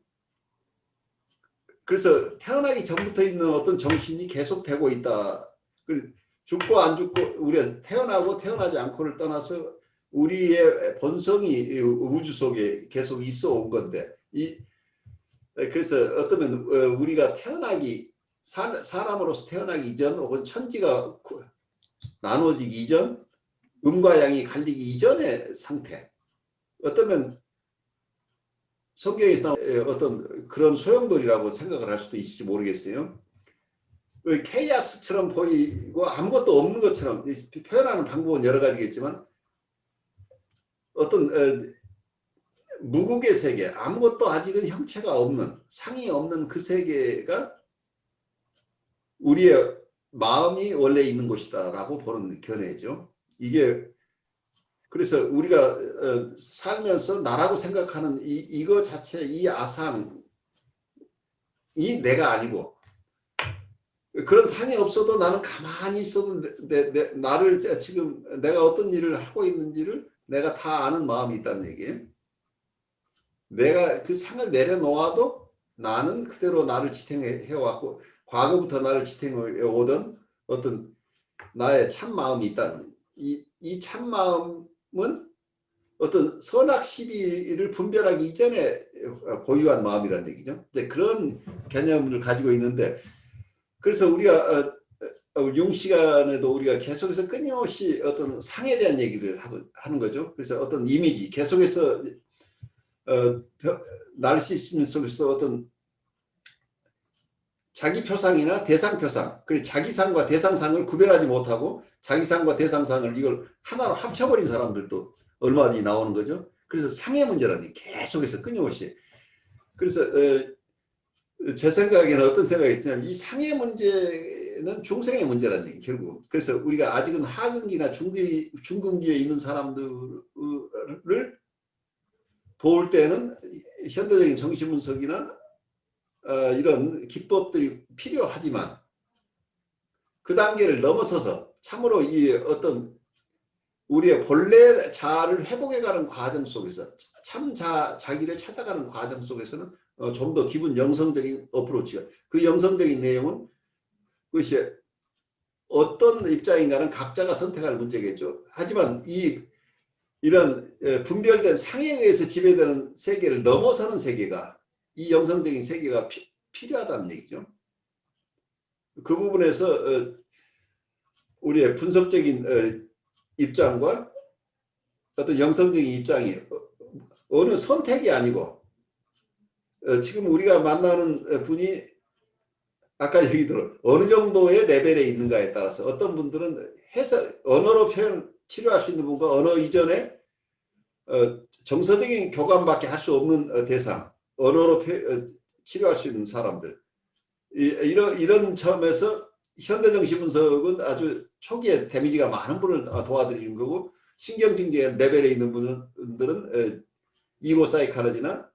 그래서 태어나기 전부터 있는 어떤 정신이 계속되고 있다. 죽고 안 죽고, 우리가 태어나고 태어나지 않고를 떠나서 우리의 본성이 우주 속에 계속 있어 온 건데, 그래서 어쩌면 우리가 태어나기, 사람으로서 태어나기 이전 혹은 천지가 나누어지기 이전, 음과 양이 갈리기 이전의 상태, 어쩌면 성경에서 어떤 그런 소용돌이라고 생각을 할 수도 있을지 모르겠어요. 케이아스처럼 보이고 아무것도 없는 것처럼 표현하는 방법은 여러 가지겠지만, 어떤 무국의 세계, 아무것도 아직은 형체가 없는, 상이 없는 그 세계가 우리의 마음이 원래 있는 곳이다라고 보는 견해죠. 이게 그래서 우리가 살면서 나라고 생각하는 이거 자체, 이 아상이 내가 아니고, 그런 상이 없어도 나는 가만히 있어도 나를 지금 내가 어떤 일을 하고 있는지를 내가 다 아는 마음이 있다는 얘기예요. 내가 그 상을 내려놓아도 나는 그대로 나를 지탱해왔고, 과거부터 나를 지탱해오던 어떤 나의 참마음이 있다는, 이 참마음은 어떤 선악 시비를 분별하기 이전에 고유한 마음이라는 얘기죠. 이제 그런 개념을 가지고 있는데, 그래서 우리가 용 시간에도 우리가 계속해서 끊임없이 어떤 상에 대한 얘기를 하는 거죠. 그래서 어떤 이미지, 계속해서 나르시시즘 속에서 어떤 자기 표상이나 대상 표상, 그리고 자기상과 대상상을 구별하지 못하고 자기상과 대상상을 이걸 하나로 합쳐버린 사람들도 얼마나 나오는 거죠. 그래서 상의 문제라니 계속해서 끊임없이. 그래서 제 생각에는 어떤 생각이 있냐면, 이 상의 문제는 중생의 문제라는 얘기, 결국. 그래서 우리가 아직은 하근기나 중근기에 있는 사람들을 도울 때는 현대적인 정신분석이나 이런 기법들이 필요하지만, 그 단계를 넘어서서 참으로 이 어떤 우리의 본래 자아를 회복해가는 과정 속에서, 참 자기를 찾아가는 과정 속에서는 좀 더 기본 영성적인 어프로치가, 그 영성적인 내용은 그것이 어떤 입장인가는 각자가 선택할 문제겠죠. 하지만 이런 분별된 상에 의해서 지배되는 세계를 넘어서는 세계가, 이 영성적인 세계가 필요하다는 얘기죠. 그 부분에서 우리의 분석적인 입장과 어떤 영성적인 입장이 어느 선택이 아니고, 지금 우리가 만나는 분이 아까 얘기대로 어느 정도의 레벨에 있는가에 따라서 어떤 분들은 언어로 치료할 수 있는 분과 언어 이전에 정서적인 교감밖에 할 수 없는 대상, 언어로 치료할 수 있는 사람들, 이런 점에서 현대정신분석은 아주 초기에 데미지가 많은 분을 도와드리는 거고, 신경증계 레벨에 있는 분들은 이고사이칼러지나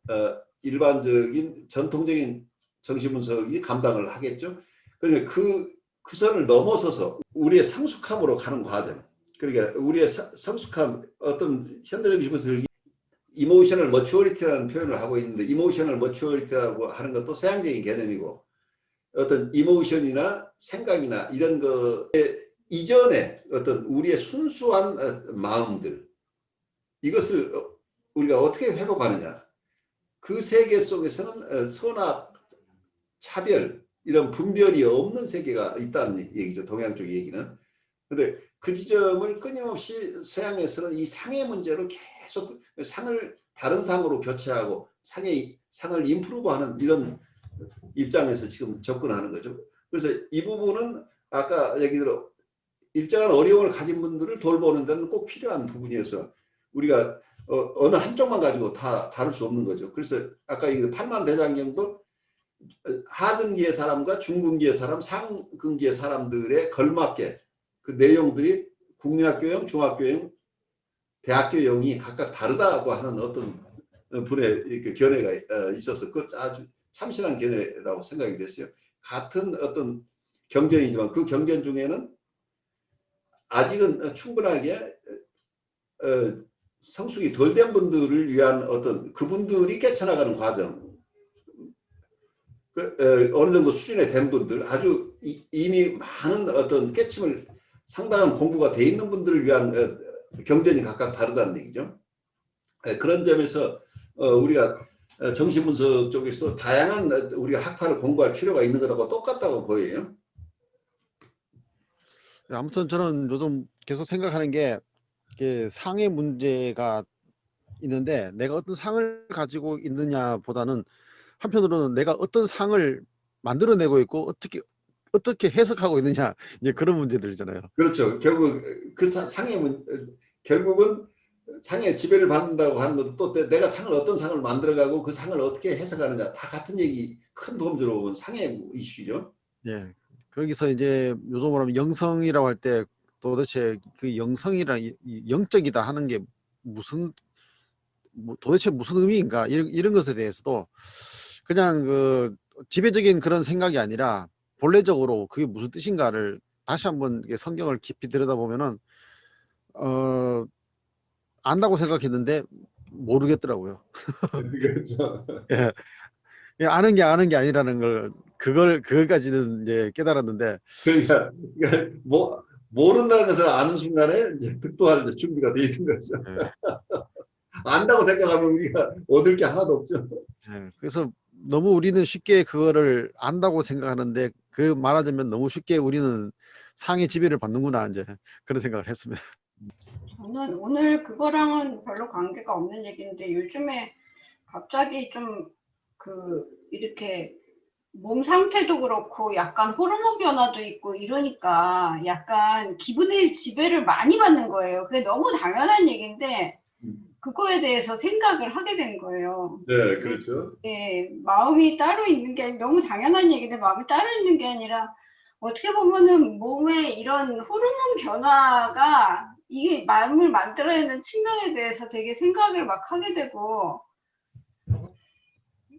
일반적인 전통적인 정신분석이 감당을 하겠죠. 그러니까 그 선을 넘어서서 우리의 성숙함으로 가는 과정. 그러니까 우리의 성숙함, 어떤 현대정신분석이 이모셔널 머추어리티라는 표현을 하고 있는데, 이모셔널 머추어리티라고 하는 것도 서양적인 개념이고, 어떤 이모션이나 생각이나 이런 거에 이전에 어떤 우리의 순수한 마음들, 이것을 우리가 어떻게 회복하느냐. 그 세계 속에서는 선악, 차별, 이런 분별이 없는 세계가 있다는 얘기죠. 동양 쪽 얘기는. 그런데 그 지점을 끊임없이 서양에서는 이 상의 문제로 계속 상을 다른 상으로 교체하고 상을 임프루브하는 이런 입장에서 지금 접근하는 거죠. 그래서 이 부분은 아까 얘기대로 일정한 어려움을 가진 분들을 돌보는 데는 꼭 필요한 부분이어서 우리가 어느 한쪽만 가지고 다 다룰 수 없는 거죠. 그래서 아까 이 팔만대장경도 하근기의 사람과 중근기의 사람, 상근기의 사람들에 걸맞게 그 내용들이 국민학교형, 중학교형, 대학교형이 각각 다르다고 하는 어떤 분의 그 견해가 있어서 그 아주 참신한 견해라고 생각이 됐어요. 같은 어떤 경전이지만 그 경전 중에는 아직은 충분하게 성숙이 덜 된 분들을 위한 어떤 그분들이 깨쳐나가는 과정, 어느 정도 수준에 된 분들, 아주 이미 많은 어떤 깨침을 상당한 공부가 돼 있는 분들을 위한 경전이 각각 다르다는 얘기죠. 그런 점에서 우리가 정신분석 쪽에서도 다양한 우리가 학파를 공부할 필요가 있는 것하고 똑같다고 보여요. 아무튼 저는 요즘 계속 생각하는 게 상의 문제가 있는데, 내가 어떤 상을 가지고 있느냐보다는 한편으로는 내가 어떤 상을 만들어내고 있고 어떻게 해석하고 있느냐, 이제 그런 문제들이잖아요. 그렇죠. 결국 그 결국은 상의 지배를 받는다고 하는 것도 또 내가 어떤 상을 만들어가고 그 상을 어떻게 해석하느냐, 다 같은 얘기, 큰 도움주로 온 상의 이슈죠. 예. 거기서 이제 요즘 말하면 영성이라고 할 때 도대체 그 영성이랑 이 영적이다 하는 게 도대체 무슨 의미인가, 이런 것에 대해서도 그냥 그 지배적인 그런 생각이 아니라 본래적으로 그게 무슨 뜻인가를 다시 한번 성경을 깊이 들여다보면은 안다고 생각했는데 모르겠더라고요. 그렇죠. 예. 아는 게 아니라는 걸, 그거까지는 이제 깨달았는데, 그러니까 모른다는 것을 아는 순간에 이제 득도할 준비가 돼 있는 거죠. 예. 안다고 생각하면 우리가 얻을 게 하나도 없죠. 예. 그래서 너무 우리는 쉽게 그거를 안다고 생각하는데, 그 말하자면 너무 쉽게 우리는 상의 지배를 받는구나, 이제 그런 생각을 했습니다. 저는 오늘 그거랑은 별로 관계가 없는 얘기인데, 요즘에 갑자기 좀 이렇게 몸 상태도 그렇고 약간 호르몬 변화도 있고 이러니까 약간 기분의 지배를 많이 받는 거예요. 그게 너무 당연한 얘기인데 그거에 대해서 생각을 하게 된 거예요. 네, 그렇죠. 네, 마음이 따로 있는 게 너무 당연한 얘기인데 마음이 따로 있는 게 아니라 어떻게 보면은 몸에 이런 호르몬 변화가 이게 마음을 만들어내는 측면에 대해서 되게 생각을 막 하게 되고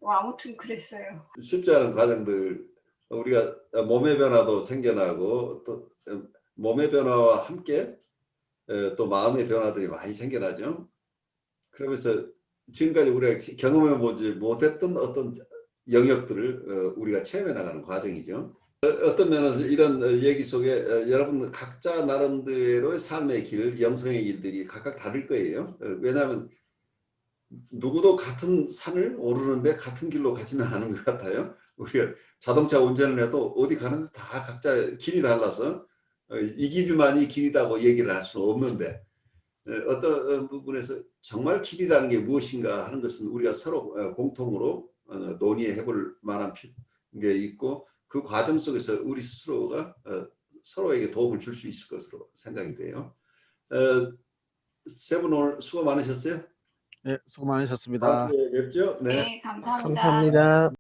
아무튼 그랬어요. 쉽지 않은 과정들, 우리가 몸의 변화도 생겨나고 또 몸의 변화와 함께 또 마음의 변화들이 많이 생겨나죠. 그러면서 지금까지 우리가 경험해보지 못했던 어떤 영역들을 우리가 체험해 나가는 과정이죠. 어떤 면에서 이런 얘기 속에 여러분 각자 나름대로의 삶의 길, 영성의 길들이 각각 다를 거예요. 왜냐하면 누구도 같은 산을 오르는데 같은 길로 가지는 않은 것 같아요. 우리가 자동차 운전을 해도 어디 가는데 다 각자 길이 달라서 이 길만이 길이라고 얘기를 할 수는 없는데 어떤 부분에서 정말 길이라는 게 무엇인가 하는 것은 우리가 서로 공통으로 논의해 볼 만한 게 있고 그 과정 속에서 우리 스스로가 서로에게 도움을 줄 수 있을 것으로 생각이 돼요. 세 분 오늘 수고 많으셨어요. 네, 수고 많으셨습니다. 다음 주에 뵙죠. 네. 네, 감사합니다. 감사합니다.